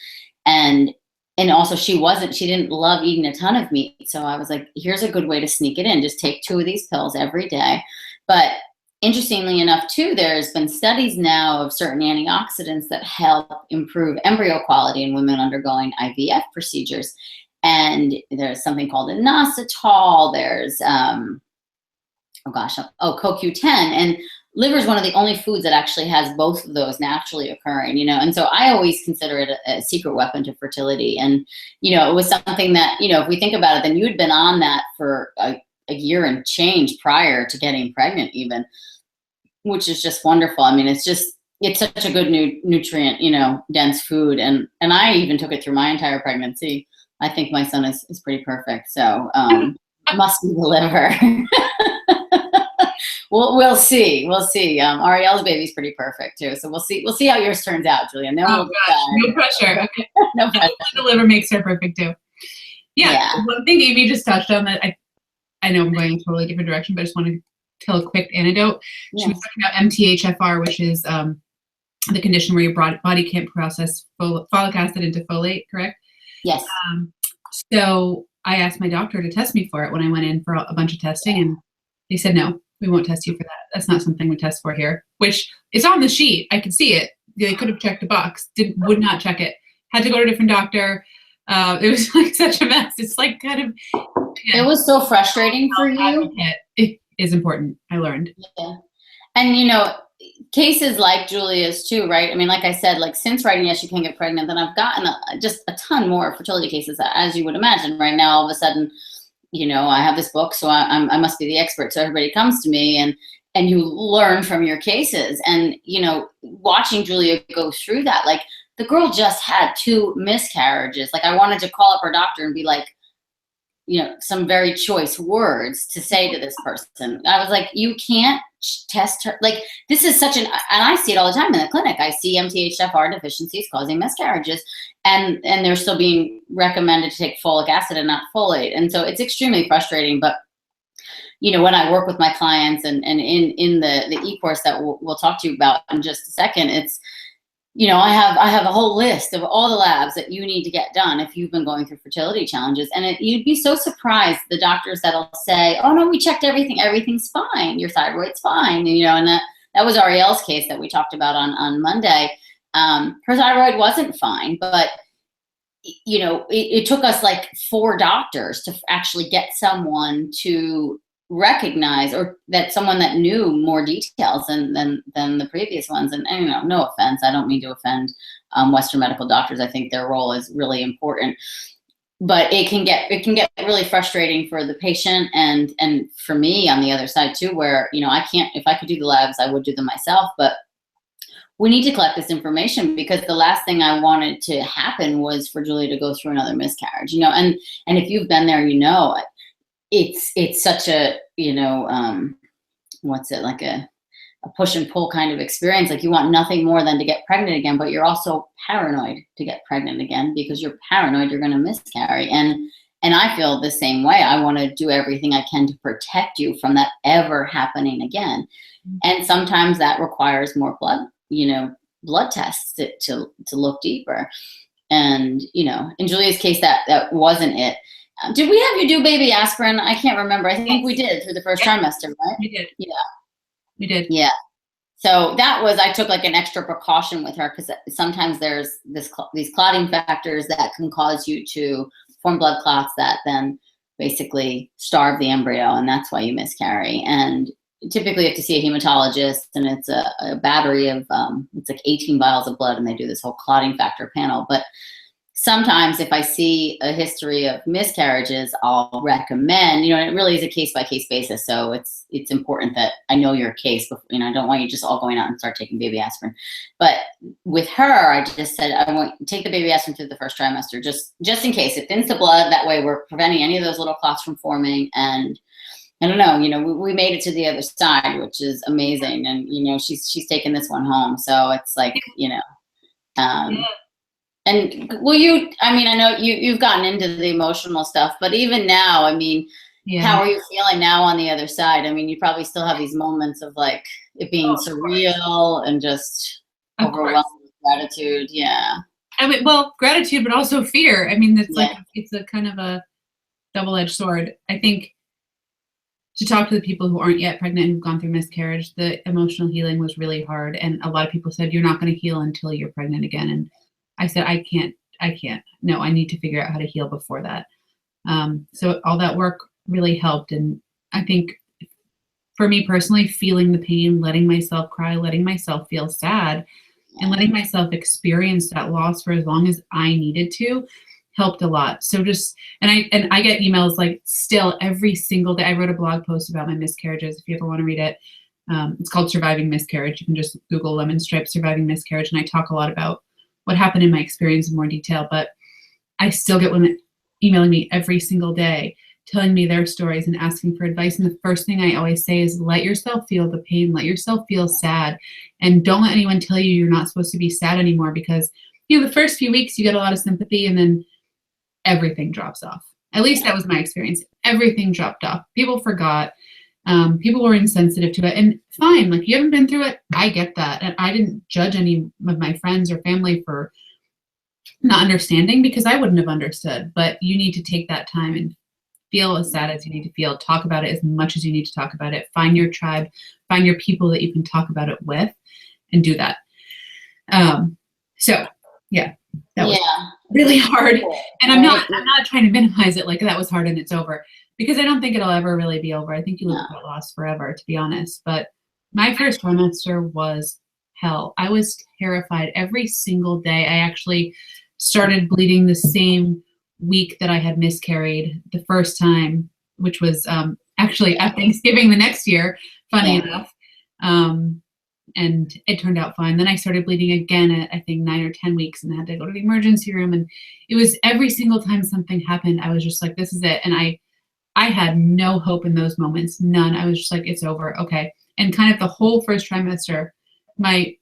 And also she didn't love eating a ton of meat. So I was like, here's a good way to sneak it in. Just take 2 of these pills every day. But interestingly enough, too, there's been studies now of certain antioxidants that help improve embryo quality in women undergoing IVF procedures. And there's something called inositol. There's, CoQ10. And liver is one of the only foods that actually has both of those naturally occurring, you know. And so I always consider it a secret weapon to fertility. And, you know, it was something that, you know, if we think about it, then you'd been on that for a year and change prior to getting pregnant even, which is just wonderful. I mean, it's such a good nutrient, you know, dense food. And I even took it through my entire pregnancy. I think my son is pretty perfect. So must be the liver. We'll see. Ariel's baby's pretty perfect too. So we'll see how yours turns out, Julia. No pressure. Okay. No pressure. The liver makes her perfect too. Yeah. One thing Aimee just touched on that I know I'm going in a totally different direction, but I just want to tell a quick anecdote. She was talking about MTHFR, which is the condition where your body can't process folic acid into folate, correct? Yes. So I asked my doctor to test me for it when I went in for a bunch of testing, and they said, no, we won't test you for that. That's not something we test for here, which is on the sheet. I could see it. They could have checked a box, would not check it. Had to go to a different doctor. It was like such a mess. It's like kind of. Yeah. It was so frustrating for you. It is important. I learned. Yeah. And, you know, cases like Julia's too, right? I mean, like I said, like since writing Yes, You Can Get Pregnant, then I've gotten just a ton more fertility cases, as you would imagine. Right now, all of a sudden, you know, I have this book, so I must be the expert. So everybody comes to me and you learn from your cases. And, you know, watching Julia go through that, like the girl just had 2 miscarriages. Like I wanted to call up her doctor and be like, you know, some very choice words to say to this person. I was like, you can't test her. Like, this is such and I see it all the time in the clinic. I see MTHFR deficiencies causing miscarriages, and they're still being recommended to take folic acid and not folate. And so it's extremely frustrating. But, you know, when I work with my clients and in the e-course that we'll talk to you about in just a second, it's, you know, I have a whole list of all the labs that you need to get done if you've been going through fertility challenges. And you'd be so surprised, the doctors that'll say, oh no, we checked everything. Everything's fine. Your thyroid's fine. And, you know, and that was Ariel's case that we talked about on Monday. Her thyroid wasn't fine, but, you know, it took us like 4 doctors to actually get someone to recognize, or that someone that knew more details than the previous ones. And you know, no offense, I don't mean to offend Western medical doctors. I think their role is really important, but it can get really frustrating for the patient and for me on the other side too, where, you know, if I could do the labs, I would do them myself, but we need to collect this information, because the last thing I wanted to happen was for Julia to go through another miscarriage, you know. And if you've been there, you know, it's such a, you know, what's it, like a push and pull kind of experience. Like you want nothing more than to get pregnant again, but you're also paranoid to get pregnant again, because you're paranoid you're going to miscarry. And I feel the same way. I want to do everything I can to protect you from that ever happening again. And sometimes that requires more blood tests to look deeper. And, you know, in Julia's case, that wasn't it. Did we have you do baby aspirin? I can't remember. I think we did through the first trimester, right? We did. Yeah. We did. Yeah. So that was, I took like an extra precaution with her because sometimes there's these clotting factors that can cause you to form blood clots that then basically starve the embryo, and that's why you miscarry. And typically you have to see a hematologist, and it's a battery of, it's like 18 vials of blood, and they do this whole clotting factor panel. But sometimes if I see a history of miscarriages, I'll recommend, it really is a case-by-case basis. So it's important that I know your case. Before, I don't want you just all going out and start taking baby aspirin. But with her, I just said, I want to take the baby aspirin through the first trimester, just in case. It thins the blood. That way we're preventing any of those little clots from forming. And I don't know, we made it to the other side, which is amazing. And, she's taken this one home. So it's like, and I know you've gotten into the emotional stuff, but even now, how are you feeling now on the other side? You probably still have these moments of like it being surreal and just overwhelmed with gratitude. Yeah. Gratitude, but also fear. It's a kind of a double-edged sword. I think to talk to the people who aren't yet pregnant and who've gone through miscarriage, the emotional healing was really hard. And a lot of people said, you're not going to heal until you're pregnant again. And I said, I can't. No, I need to figure out how to heal before that. So all that work really helped. And I think for me personally, feeling the pain, letting myself cry, letting myself feel sad, and letting myself experience that loss for as long as I needed to helped a lot. So and I get emails like still every single day. I wrote a blog post about my miscarriages. If you ever want to read it, it's called Surviving Miscarriage. You can just Google Lemon Stripe Surviving Miscarriage. And I talk a lot about what happened in my experience in more detail, but I still get women emailing me every single day, telling me their stories and asking for advice. And the first thing I always say is let yourself feel the pain, let yourself feel sad, and don't let anyone tell you you're not supposed to be sad anymore, because the first few weeks you get a lot of sympathy and then everything drops off. At least that was my experience. Everything dropped off. People forgot. People were insensitive to it, and fine. Like, you haven't been through it. I get that. And I didn't judge any of my friends or family for not understanding, because I wouldn't have understood. But you need to take that time and feel as sad as you need to feel. Talk about it as much as you need to talk about it. Find your tribe, find your people that you can talk about it with, and do that. So yeah, that was really hard. And I'm not trying to minimize it like that was hard and it's over, because I don't think it'll ever really be over. I think you live with that loss forever, to be honest. But my first trimester was hell. I was terrified every single day. I actually started bleeding the same week that I had miscarried the first time, which was actually at Thanksgiving the next year, funny enough. And it turned out fine. Then I started bleeding again at, I think, 9 or 10 weeks, and I had to go to the emergency room. And it was every single time something happened, I was just like, this is it. And I had no hope in those moments. None. I was just like, it's over. Okay. And kind of the whole first trimester, my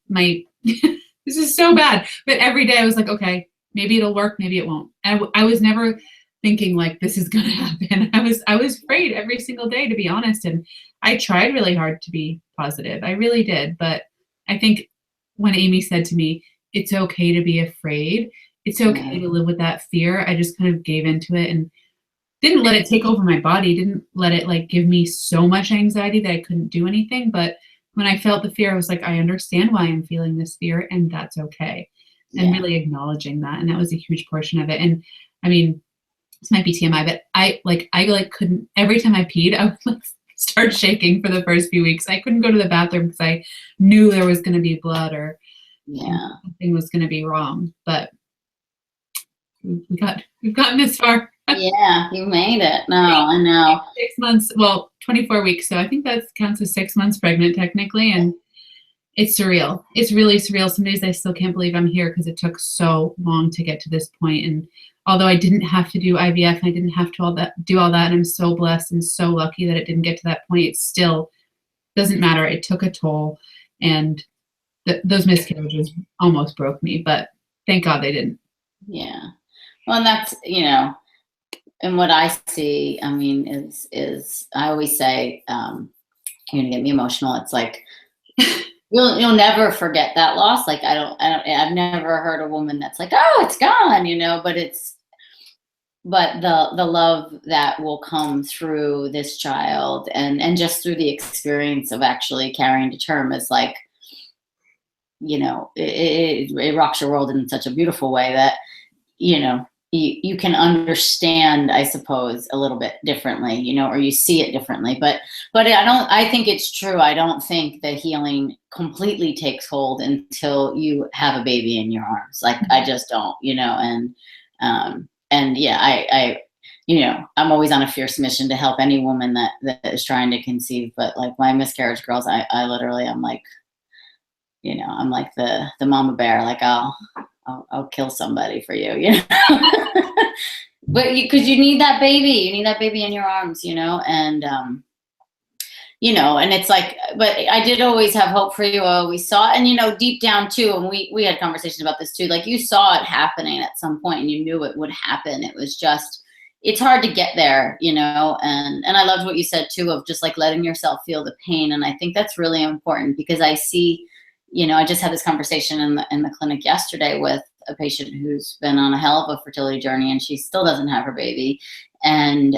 this is so bad, but every day I was like, okay, maybe it'll work. Maybe it won't. And I was never thinking like this is going to happen. I was afraid every single day, to be honest. And I tried really hard to be positive. I really did. But I think when Aimee said to me, it's okay to be afraid, it's okay to live with that fear, I just kind of gave into it and didn't let it take over my body, didn't let it like give me so much anxiety that I couldn't do anything. But when I felt the fear, I was like, I understand why I'm feeling this fear, and that's okay. And really acknowledging that. And that was a huge portion of it. And I mean, this might be TMI, but I couldn't, every time I peed, I would like start shaking for the first few weeks. I couldn't go to the bathroom because I knew there was going to be blood or something was going to be wrong. But we've gotten this far. Yeah, you made it. No, I know. 6 months, 24 weeks. So I think that counts as 6 months pregnant technically. And it's surreal. It's really surreal. Some days I still can't believe I'm here because it took so long to get to this point. And although I didn't have to do IVF and I didn't have to do all that, and I'm so blessed and so lucky that it didn't get to that point, it still doesn't matter. It took a toll, and those miscarriages almost broke me, but thank God they didn't. Yeah. Well, and that's, and what I see, I mean, is I always say, you're gonna get me emotional. It's like, you'll never forget that loss. Like I've never heard a woman that's like, oh, it's gone, but but the love that will come through this child and just through the experience of actually carrying to term is like, you know, it rocks your world in such a beautiful way that, you know, you can understand, I suppose, a little bit differently, you know, or you see it differently. But I think it's true. I don't think that healing completely takes hold until you have a baby in your arms. Like, I just don't, you know, and yeah, I you know, I'm always on a fierce mission to help any woman that is trying to conceive. But like my miscarriage girls, I literally, I'm like, you know, I'm like the mama bear, like I'll kill somebody for you, you know. But because you need that baby in your arms, you know. And you know, and it's like, but I did always have hope for you. I always saw it. And you know, deep down too, and we had conversations about this too, like you saw it happening at some point and you knew it would happen. It was just, it's hard to get there, you know. And I loved what you said too, of just like letting yourself feel the pain. And I think that's really important, because I see, you know, I just had this conversation in the clinic yesterday with a patient who's been on a hell of a fertility journey, and she still doesn't have her baby. And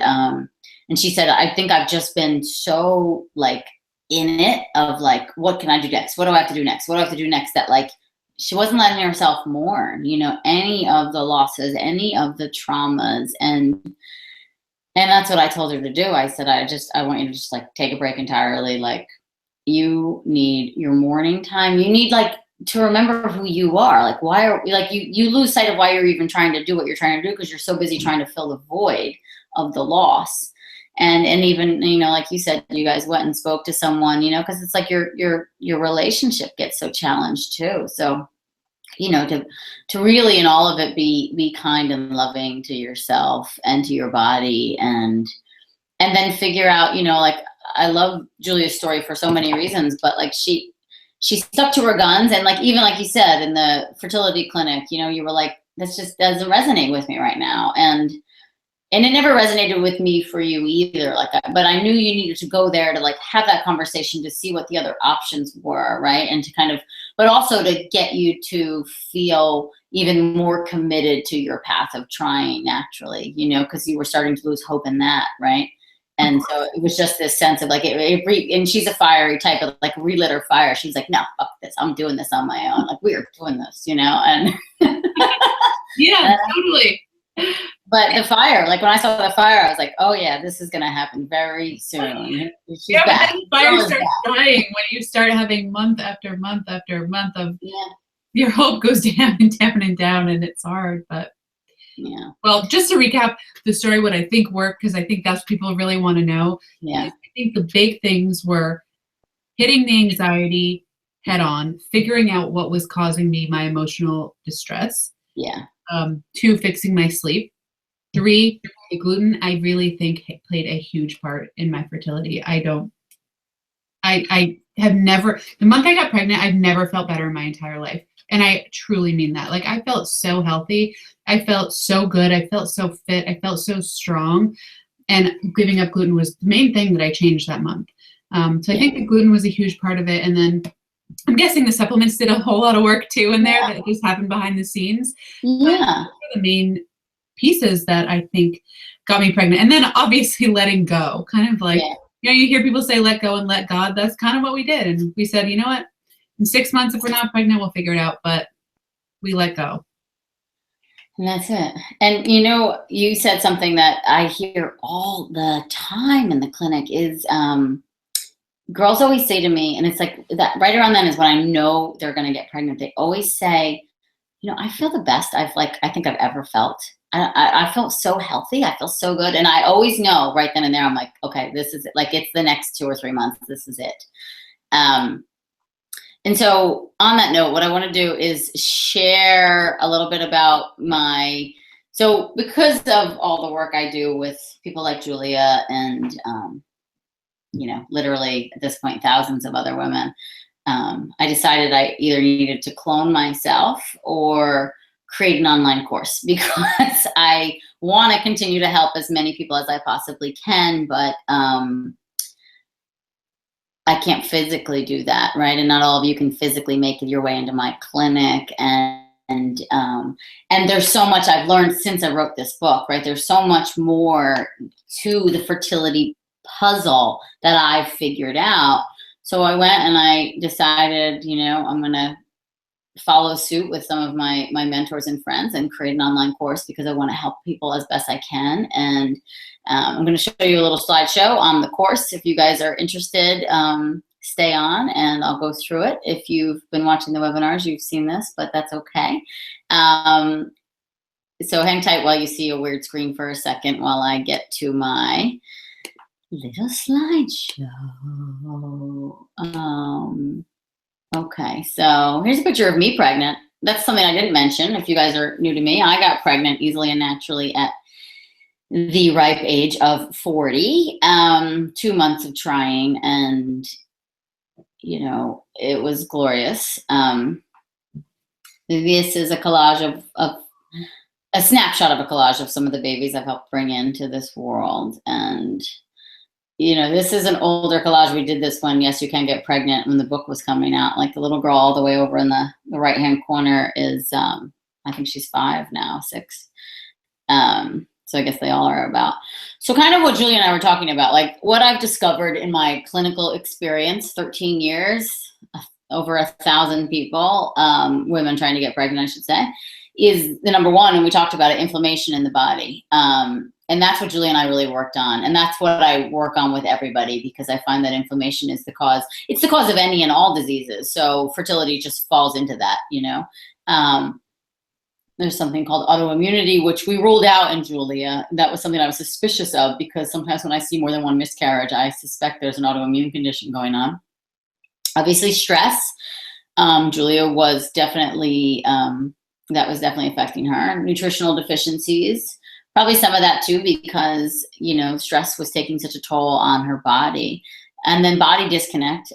she said, I think I've just been so like in it of like, what can I do next? What do I have to do next? What do I have to do next? That like, she wasn't letting herself mourn, you know, any of the losses, any of the traumas. And that's what I told her to do. I said, I want you to just like take a break entirely. Like, you need your mourning time. You need like to remember who you are. Like, why are like you lose sight of why you're even trying to do what you're trying to do, because you're so busy trying to fill the void of the loss. And even, you know, like you said, you guys went and spoke to someone, you know, because it's like your relationship gets so challenged too. So, you know, to really in all of it be kind and loving to yourself and to your body, and then figure out, you know, like, I love Julia's story for so many reasons, but like she stuck to her guns. And like, even like you said in the fertility clinic, you know, you were like, this just doesn't resonate with me right now. And it never resonated with me for you either. Like, but I knew you needed to go there to like have that conversation to see what the other options were, right? And to kind of, but also to get you to feel even more committed to your path of trying naturally, you know, because you were starting to lose hope in that, right? And so it was just this sense of like, and she's a fiery type of like relit her fire. She's like, no, fuck this. I'm doing this on my own. Like, we are doing this, you know? And yeah, totally. But the fire, like when I saw the fire, I was like, oh yeah, this is going to happen very soon. She's back. But then the fire starts dying when you start having month after month after month of your hope goes down and down and down, and it's hard. But yeah. Well, just to recap the story, what I think worked, because I think that's what people really want to know. Yeah. I think the big things were hitting the anxiety head on, figuring out what was causing me my emotional distress. Yeah. 2, fixing my sleep. 3, the gluten, I really think played a huge part in my fertility. I have never, the month I got pregnant, I've never felt better in my entire life. And I truly mean that. Like, I felt so healthy. I felt so good. I felt so fit. I felt so strong. And giving up gluten was the main thing that I changed that month. So I think the gluten was a huge part of it. And then I'm guessing the supplements did a whole lot of work too in there that just happened behind the scenes. Yeah. The main pieces that I think got me pregnant. And then obviously letting go, kind of like, you know, you hear people say, let go and let God. That's kind of what we did. And we said, you know what? In 6 months, if we're not pregnant, we'll figure it out. But we let go. And that's it. And, you know, you said something that I hear all the time in the clinic is girls always say to me, and it's like that right around then is when I know they're going to get pregnant. They always say, you know, I feel the best I think I've ever felt. I felt so healthy. I feel so good. And I always know right then and there, I'm like, okay, this is it. Like, it's the next 2 or 3 months. This is it. And so on that note, what I want to do is share a little bit about so because of all the work I do with people like Julia and, you know, literally at this point, thousands of other women, I decided I either needed to clone myself or create an online course, because I want to continue to help as many people as I possibly can, but I can't physically do that, right? And not all of you can physically make your way into my clinic. And and there's so much I've learned since I wrote this book, right? There's so much more to the fertility puzzle that I've figured out. So I went and I decided, you know, I'm going to follow suit with some of my mentors and friends and create an online course because I want to help people as best I can. And I'm going to show you a little slideshow on the course. If you guys are interested, stay on and I'll go through it. If you've been watching the webinars, you've seen this, but that's okay. So hang tight while you see a weird screen for a second while I get to my little slideshow. Okay, so here's a picture of me pregnant. That's something I didn't mention. If you guys are new to me, I got pregnant easily and naturally at the ripe age of 40. 2 months of trying, and you know, it was glorious. This is a collage of a snapshot of a collage of some of the babies I've helped bring into this world. And you know, this is an older collage. We did this one, Yes, You Can Get Pregnant, when the book was coming out. Like the little girl all the way over in the right-hand corner is, I think she's 5 now, 6. So I guess they all are about. So kind of what Julia and I were talking about, like what I've discovered in my clinical experience, 13 years, over 1,000 people, women trying to get pregnant, I should say, is the number one, and we talked about it, inflammation in the body. And that's what Julia and I really worked on. And that's what I work on with everybody, because I find that inflammation is the cause. It's the cause of any and all diseases. So fertility just falls into that, you know. There's something called autoimmunity, which we ruled out in Julia. That was something I was suspicious of, because sometimes when I see more than one miscarriage, I suspect there's an autoimmune condition going on. Obviously, stress. Julia was definitely, that was definitely affecting her. Nutritional deficiencies. Probably some of that too, because, you know, stress was taking such a toll on her body. And then body disconnect.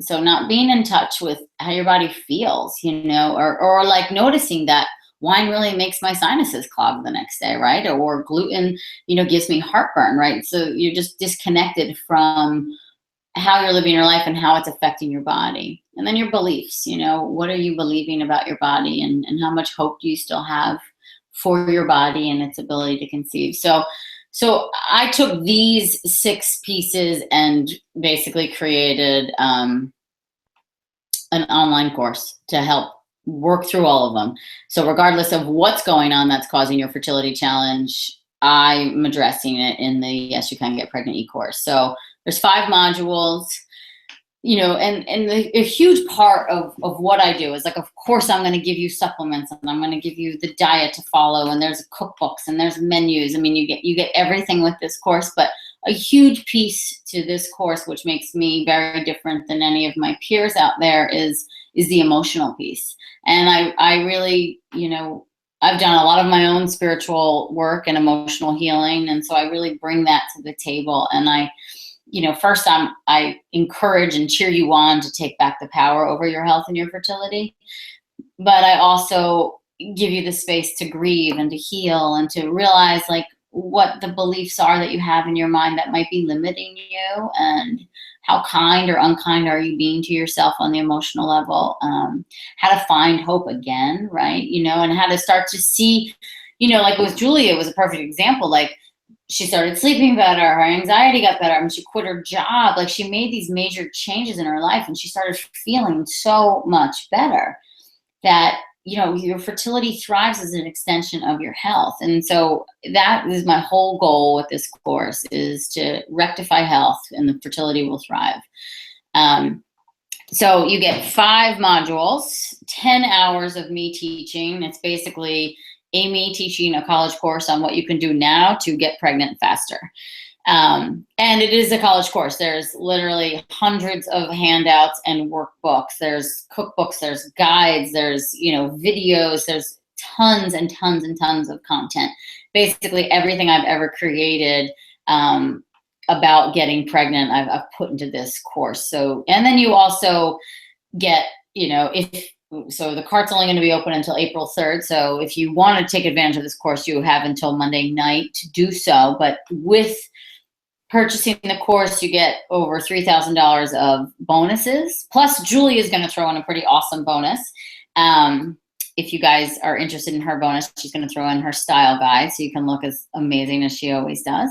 So not being in touch with how your body feels, you know, or like noticing that wine really makes my sinuses clog the next day, right? Or gluten, you know, gives me heartburn, right? So you're just disconnected from how you're living your life and how it's affecting your body. And then your beliefs, you know, what are you believing about your body, and how much hope do you still have for your body and its ability to conceive? So I took these 6 pieces and basically created an online course to help work through all of them. So regardless of what's going on that's causing your fertility challenge, I'm addressing it in the Yes You Can Get Pregnant e-course. So there's 5 modules. You know, and a huge part of what I do is, like, of course, I'm going to give you supplements, and I'm going to give you the diet to follow, and there's cookbooks and there's menus. I mean, you get everything with this course, but a huge piece to this course, which makes me very different than any of my peers out there, is the emotional piece. And I really, you know, I've done a lot of my own spiritual work and emotional healing, and so I really bring that to the table. And you know, first I encourage and cheer you on to take back the power over your health and your fertility. But I also give you the space to grieve and to heal and to realize, like, what the beliefs are that you have in your mind that might be limiting you, and how kind or unkind are you being to yourself on the emotional level. How to find hope again, right? You know, and how to start to see, you know, like with Julia, it was a perfect example. Like, she started sleeping better, her anxiety got better. I mean, she quit her job. Like, she made these major changes in her life, and she started feeling so much better that, you know, your fertility thrives as an extension of your health. And so that is my whole goal with this course, is to rectify health, and the fertility will thrive. So you get 5 modules, 10 hours of me teaching. It's basically Aimee teaching a college course on what you can do now to get pregnant faster. And it is a college course. There's literally hundreds of handouts and workbooks. There's cookbooks, there's guides, there's, you know, videos, there's tons and tons and tons of content. Basically everything I've ever created about getting pregnant, I've put into this course. So, and then you also get, you know, so the cart's only going to be open until April 3rd. So if you want to take advantage of this course, you have until Monday night to do so. But with purchasing the course, you get over $3,000 of bonuses. Plus, Julie is going to throw in a pretty awesome bonus. if you guys are interested in her bonus, she's going to throw in her style guide so you can look as amazing as she always does.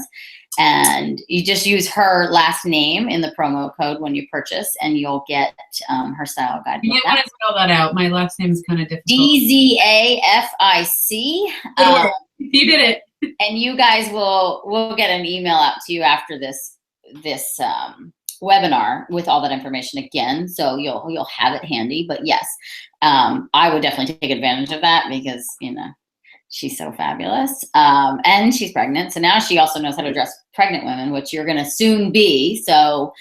And you just use her last name in the promo code when you purchase, and you'll get her style guide. You might want to spell that out. My last name is kind of difficult. Dzafic. Good work. You did it. And you guys will get an email out to you after this webinar with all that information again, so you'll have it handy. But yes, I would definitely take advantage of that because she's so fabulous, and she's pregnant, so now she also knows how to address pregnant women, which you're going to soon be. So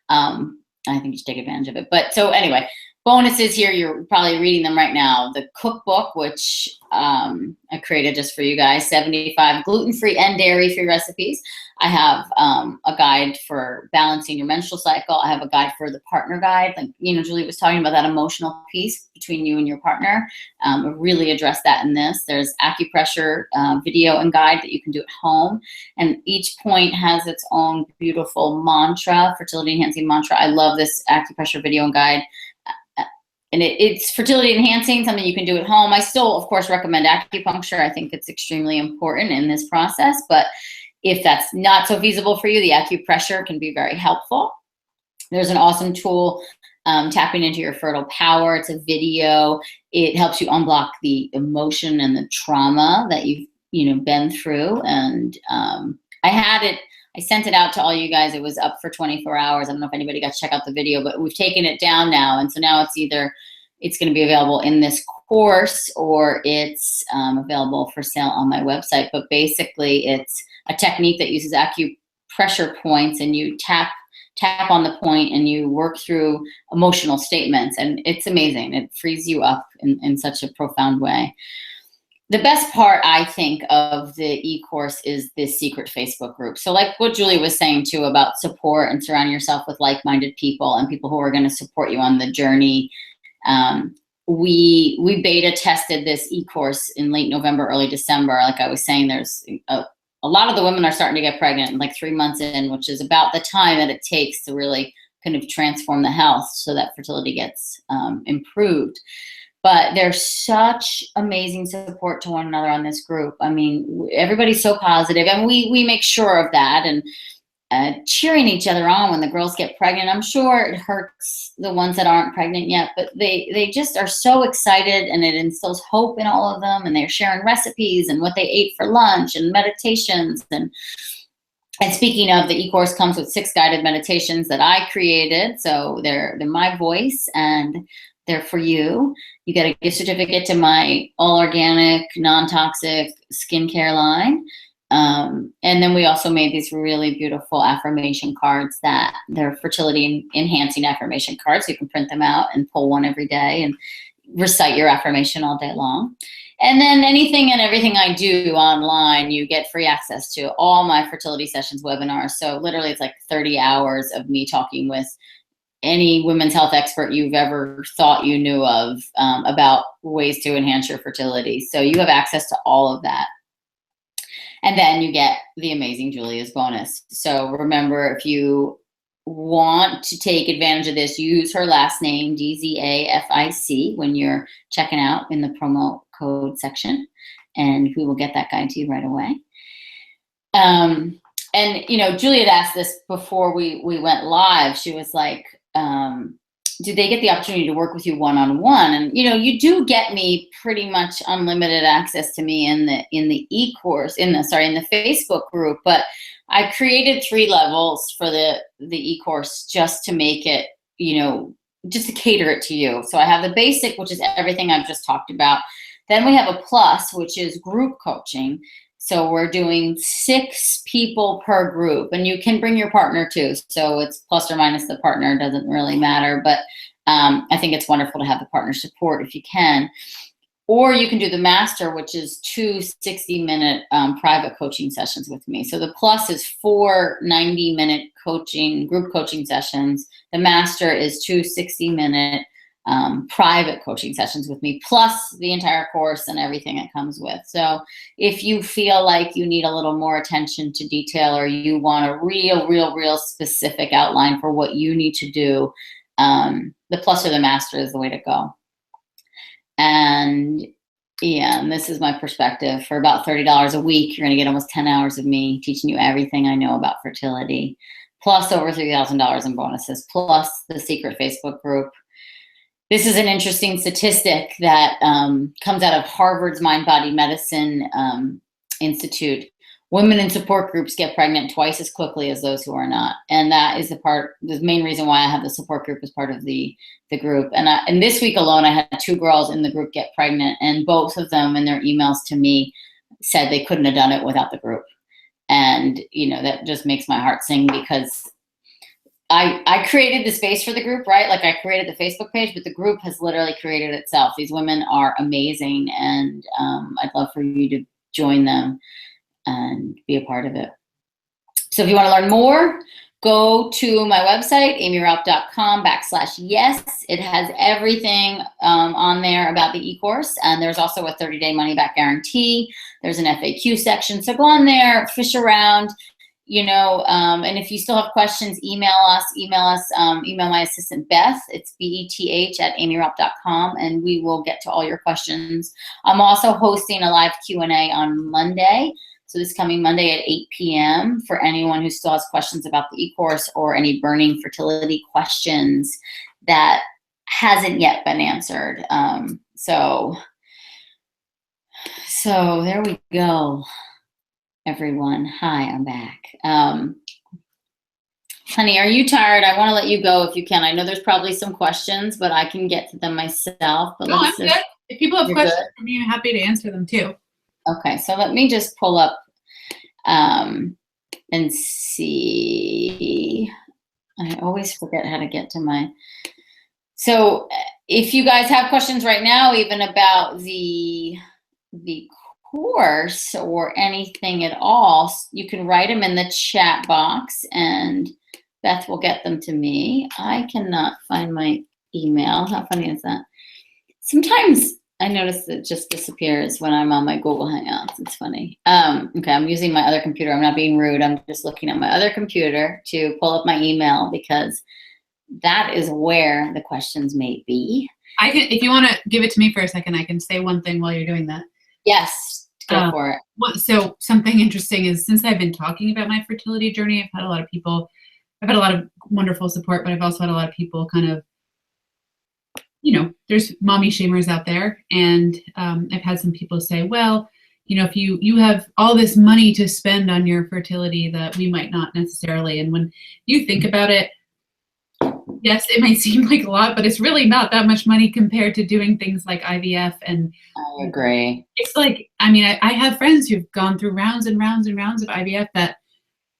I think you should take advantage of it. But so anyway, bonuses here, you're probably reading them right now. The cookbook, which I created just for you guys, 75 gluten-free and dairy-free recipes. I have a guide for balancing your menstrual cycle. I have a guide for the partner guide. Like, Julie was talking about that emotional piece between you and your partner. I really address that in this. There's acupressure video and guide that you can do at home. And each point has its own beautiful mantra, fertility-enhancing mantra. I love this acupressure video and guide. And it's fertility enhancing, something you can do at home. I still, of course, recommend acupuncture. I think it's extremely important in this process. But if that's not so feasible for you, the acupressure can be very helpful. There's an awesome tool, tapping into your fertile power. It's a video. It helps you unblock the emotion and the trauma that you've been through. And I sent it out to all you guys. It was up for 24 hours. I don't know if anybody got to check out the video, but we've taken it down now. And so now it's going to be available in this course, or it's available for sale on my website. But basically it's a technique that uses acupressure points, and you tap on the point and you work through emotional statements. And it's amazing. It frees you up in such a profound way. The best part, I think, of the e-course is this secret Facebook group. So like what Julie was saying too about support and surrounding yourself with like-minded people and people who are going to support you on the journey. We beta tested this e-course in late November, early December. Like I was saying, there's a lot of the women are starting to get pregnant like 3 months in, which is about the time that it takes to really kind of transform the health so that fertility gets improved. But there's such amazing support to one another on this group. I mean, everybody's so positive, and we make sure of that, and cheering each other on when the girls get pregnant. I'm sure it hurts the ones that aren't pregnant yet, but they just are so excited, and it instills hope in all of them, and they're sharing recipes and what they ate for lunch and meditations. And speaking of, the e-course comes with 6 guided meditations that I created. So they're my voice, and they're for you. You get a gift certificate to my all organic, non-toxic skincare line. And then we also made these really beautiful affirmation cards that they're fertility enhancing affirmation cards. You can print them out and pull one every day and recite your affirmation all day long. And then anything and everything I do online, you get free access to all my fertility sessions webinars. So literally it's like 30 hours of me talking with any women's health expert you've ever thought you knew of about ways to enhance your fertility. So you have access to all of that. And then you get the amazing Julia's bonus. So remember, if you want to take advantage of this, use her last name, Dzafic, when you're checking out in the promo code section, and we will get that guide to you right away. And Julia had asked this before we went live. She was like, do they get the opportunity to work with you one-on-one? And you do get me pretty much unlimited access to me in the e-course, in the Facebook group. But I created 3 levels for the e-course just to make it, just to cater it to you. So I have the basic, which is everything I've just talked about. Then we have a plus, which is group coaching. So we're doing 6 people per group, and you can bring your partner too. So it's plus or minus the partner, doesn't really matter. But I think it's wonderful to have the partner support if you can. Or you can do the master, which is 2 60-minute private coaching sessions with me. So the plus is 4 90-minute group coaching sessions. The master is 2 60-minute private coaching sessions with me, plus the entire course and everything that comes with. So if you feel like you need a little more attention to detail, or you want a real specific outline for what you need to do, the plus or the master is the way to go. And yeah, and this is my perspective. For about $30 a week, you're going to get almost 10 hours of me teaching you everything I know about fertility, plus over $3,000 in bonuses, plus the secret Facebook group. This is an interesting statistic that comes out of Harvard's Mind Body Medicine Institute. Women in support groups get pregnant twice as quickly as those who are not. And that is the main reason why I have the support group as part of the group. And this week alone, I had 2 girls in the group get pregnant, and both of them in their emails to me said they couldn't have done it without the group. And, that just makes my heart sing, because I created the space for the group, right? Like, I created the Facebook page, but the group has literally created itself. These women are amazing, and I'd love for you to join them and be a part of it. So if you want to learn more, go to my website, aimeeraupp.com/yes. It has everything on there about the e-course, and there's also a 30-day money-back guarantee. There's an FAQ section, so go on there, fish around, and if you still have questions, email my assistant Beth. It's beth@aimeeraupp.com, and we will get to all your questions. I'm also hosting a live Q&A on Monday. So this coming Monday at 8 p.m. for anyone who still has questions about the e-course or any burning fertility questions that hasn't yet been answered. So there we go, everyone. Hi, I'm back. Honey, are you tired? I want to let you go if you can. I know there's probably some questions, but I can get to them myself. But I'm good. If people have questions for me, I'm happy to answer them too. Okay, so let me just pull up and see. I always forget how to get to my. So if you guys have questions right now, even about the course or anything at all, you can write them in the chat box, and Beth will get them to me. I cannot find my email. How funny is that? Sometimes I notice it just disappears when I'm on my Google Hangouts. It's funny. Okay, I'm using my other computer. I'm not being rude. I'm just looking at my other computer to pull up my email, because that is where the questions may be. I can, if you want to give it to me for a second, I can say one thing while you're doing that. Yes, go for it. So something interesting is, since I've been talking about my fertility journey, I've had a lot of wonderful support, but I've also had a lot of people kind of, there's mommy shamers out there. And I've had some people say, well, if you have all this money to spend on your fertility, that we might not necessarily. And when you think about it, yes, it might seem like a lot, but it's really not that much money compared to doing things like IVF. And I agree. It's like, I have friends who've gone through rounds and rounds and rounds of IVF that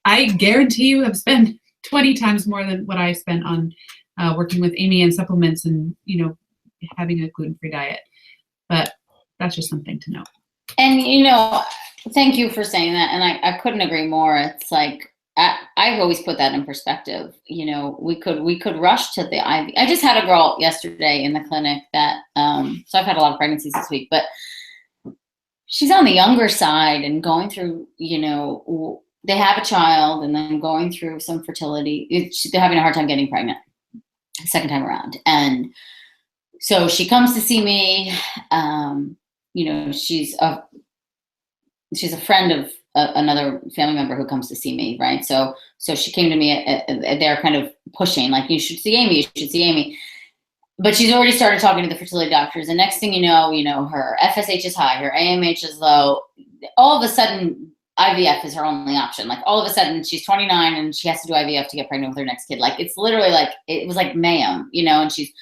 I guarantee you have spent 20 times more than what I spent on working with Aimee and supplements and, having a gluten-free diet. But that's just something to know. And, thank you for saying that. And I couldn't agree more. It's like, I've always put that in perspective. We could rush to the IV. I just had a girl yesterday in the clinic that, so I've had a lot of pregnancies this week, but she's on the younger side and going through, they have a child and then going through some fertility. They're having a hard time getting pregnant the second time around. And so she comes to see me. She's a friend of another family member who comes to see me, right? So she came to me. They're kind of pushing, like, you should see Aimee. You should see Aimee. But she's already started talking to the fertility doctors, and next thing you know, her FSH is high, her AMH is low. All of a sudden, IVF is her only option. Like, all of a sudden, she's 29 and she has to do IVF to get pregnant with her next kid. Like, it's literally like, it was like mayhem, and she's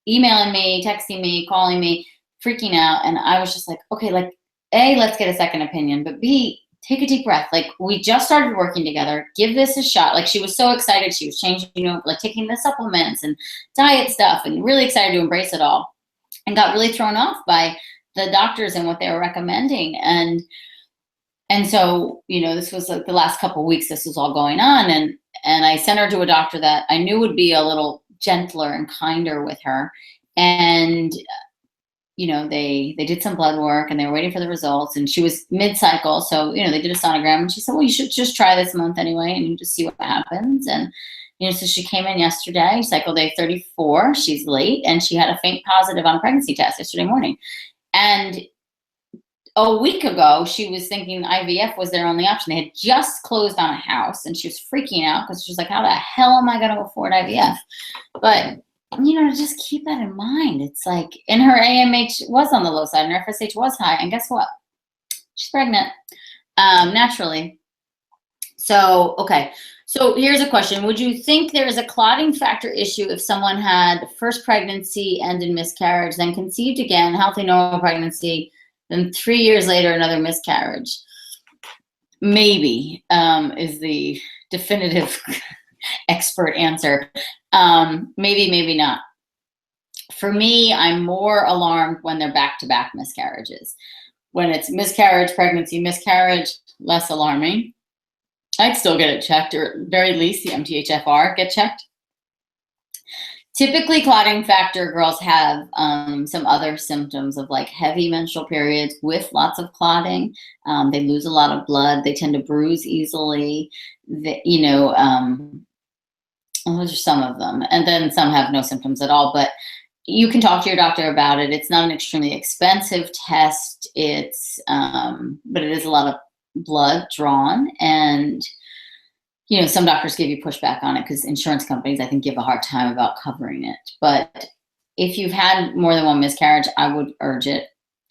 emailing me, texting me, calling me, freaking out. And I was just like, okay, like, A, let's get a second opinion, but B, take a deep breath. Like, we just started working together. Give this a shot. Like, she was so excited. She was changing, like taking the supplements and diet stuff and really excited to embrace it all, and got really thrown off by the doctors and what they were recommending. And so, this was like the last couple of weeks, this was all going on. And I sent her to a doctor that I knew would be a little gentler and kinder with her. And they did some blood work and they were waiting for the results, and she was mid-cycle. So, they did a sonogram, and she said, well, you should just try this month anyway and you just see what happens. And, so she came in yesterday, cycle day 34. She's late, and she had a faint positive on a pregnancy test yesterday morning. And a week ago, she was thinking IVF was their only option. They had just closed on a house, and she was freaking out because she was like, how the hell am I going to afford IVF? But to just keep that in mind. It's like, and her AMH was on the low side and her FSH was high. And guess what? She's pregnant, naturally. So, okay. So here's a question. Would you think there is a clotting factor issue if someone had first pregnancy, ended miscarriage, then conceived again, healthy, normal pregnancy, then 3 years later, another miscarriage? Maybe, is the definitive expert answer. Maybe, maybe not. For me, I'm more alarmed when they're back-to-back miscarriages. When it's miscarriage, pregnancy, miscarriage, less alarming. I'd still get it checked, or at very least the MTHFR get checked. Typically, clotting factor girls have some other symptoms of like heavy menstrual periods with lots of clotting. They lose a lot of blood. They tend to bruise easily. Those are some of them. And then some have no symptoms at all. But you can talk to your doctor about it. It's not an extremely expensive test. But it is a lot of blood drawn. And some doctors give you pushback on it because insurance companies, I think, give a hard time about covering it. But if you've had more than one miscarriage, I would urge it.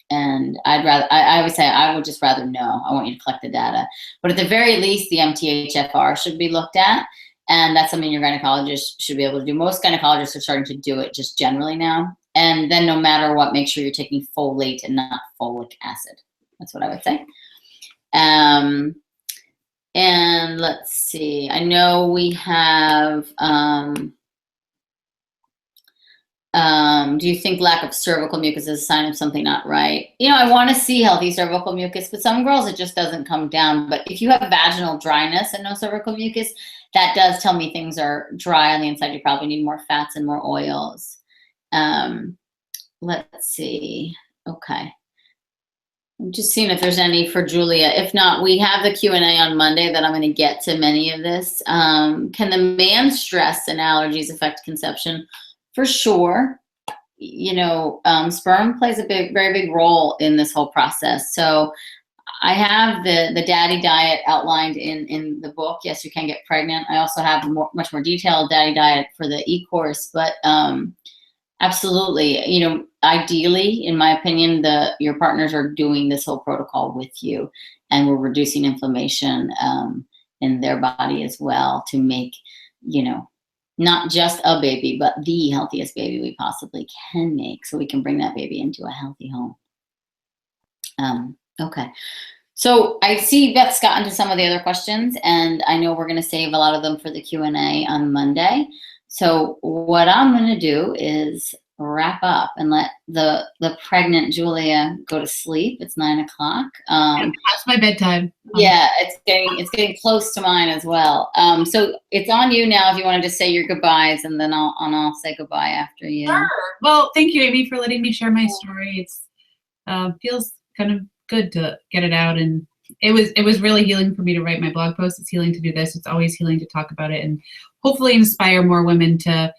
And I would say I would just rather know. I want you to collect the data. But at the very least, the MTHFR should be looked at. And that's something your gynecologist should be able to do. Most gynecologists are starting to do it just generally now. And then no matter what, make sure you're taking folate and not folic acid. That's what I would say. And let's see, I know we have, do you think lack of cervical mucus is a sign of something not right? I want to see healthy cervical mucus, but some girls it just doesn't come down. But if you have vaginal dryness and no cervical mucus, that does tell me things are dry on the inside. You probably need more fats and more oils. Let's see, okay. I'm just seeing if there's any for Julia. If not, we have the Q&A on Monday that I'm going to get to many of this. Can the man's stress and allergies affect conception? For sure. Sperm plays a very big role in this whole process. So I have the daddy diet outlined in the book. Yes, you can get pregnant. I also have much more detailed daddy diet for the e-course, but absolutely. Ideally, in my opinion, your partners are doing this whole protocol with you, and we're reducing inflammation in their body as well to make, not just a baby, but the healthiest baby we possibly can make, so we can bring that baby into a healthy home. Okay. So I see Beth's gotten to some of the other questions, and I know we're going to save a lot of them for the Q&A on Monday. So what I'm going to do is wrap up and let the pregnant Julia go to sleep. It's 9 o'clock. That's my bedtime. Yeah, it's getting close to mine as well. So it's on you now if you want to just say your goodbyes, and then I'll say goodbye after you. Sure. Well, thank you, Aimee, for letting me share my story. It's feels kind of good to get it out, and it was really healing for me to write my blog post. It's healing to do this. It's always healing to talk about it, and hopefully inspire more women to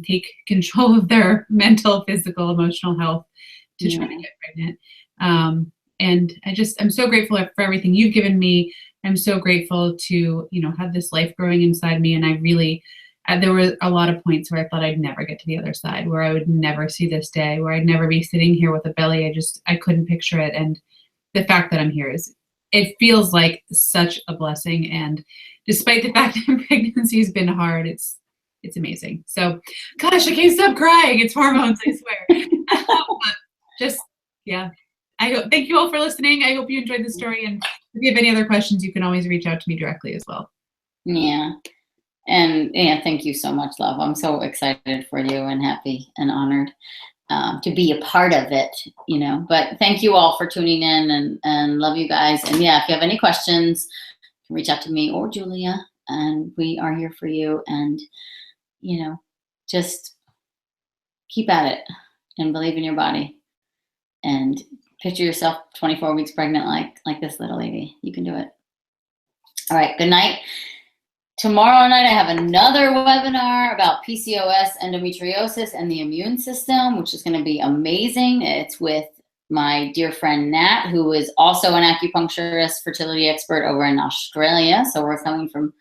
take control of their mental, physical, emotional health to try to get pregnant. And I'm so grateful for everything you've given me. I'm so grateful to, have this life growing inside me. And I really, there were a lot of points where I thought I'd never get to the other side, where I would never see this day, where I'd never be sitting here with a belly. I couldn't picture it. And the fact that I'm here it feels like such a blessing. And despite the fact that pregnancy has been hard, it's amazing. So, gosh, I can't stop crying. It's hormones, I swear. But thank you all for listening. I hope you enjoyed the story. And if you have any other questions, you can always reach out to me directly as well. Yeah. And thank you so much, love. I'm so excited for you and happy and honored to be a part of it, But thank you all for tuning in, and love you guys. And yeah, if you have any questions, you can reach out to me or Julia, and we are here for you. And just keep at it and believe in your body. and picture yourself 24 weeks pregnant like this little lady. You can do it. All right, good night. Tomorrow night, I have another webinar about PCOS, endometriosis, and the immune system, which is going to be amazing. It's with my dear friend Nat, who is also an acupuncturist, fertility expert over in Australia. So we're coming from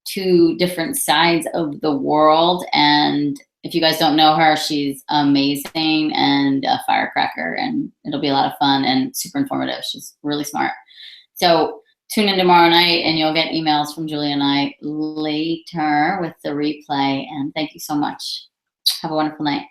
2 different sides of the world. And if you guys don't know her, she's amazing and a firecracker, and it'll be a lot of fun and super informative. She's really smart. So tune in tomorrow night and you'll get emails from Julia and I later with the replay. And thank you so much. Have a wonderful night.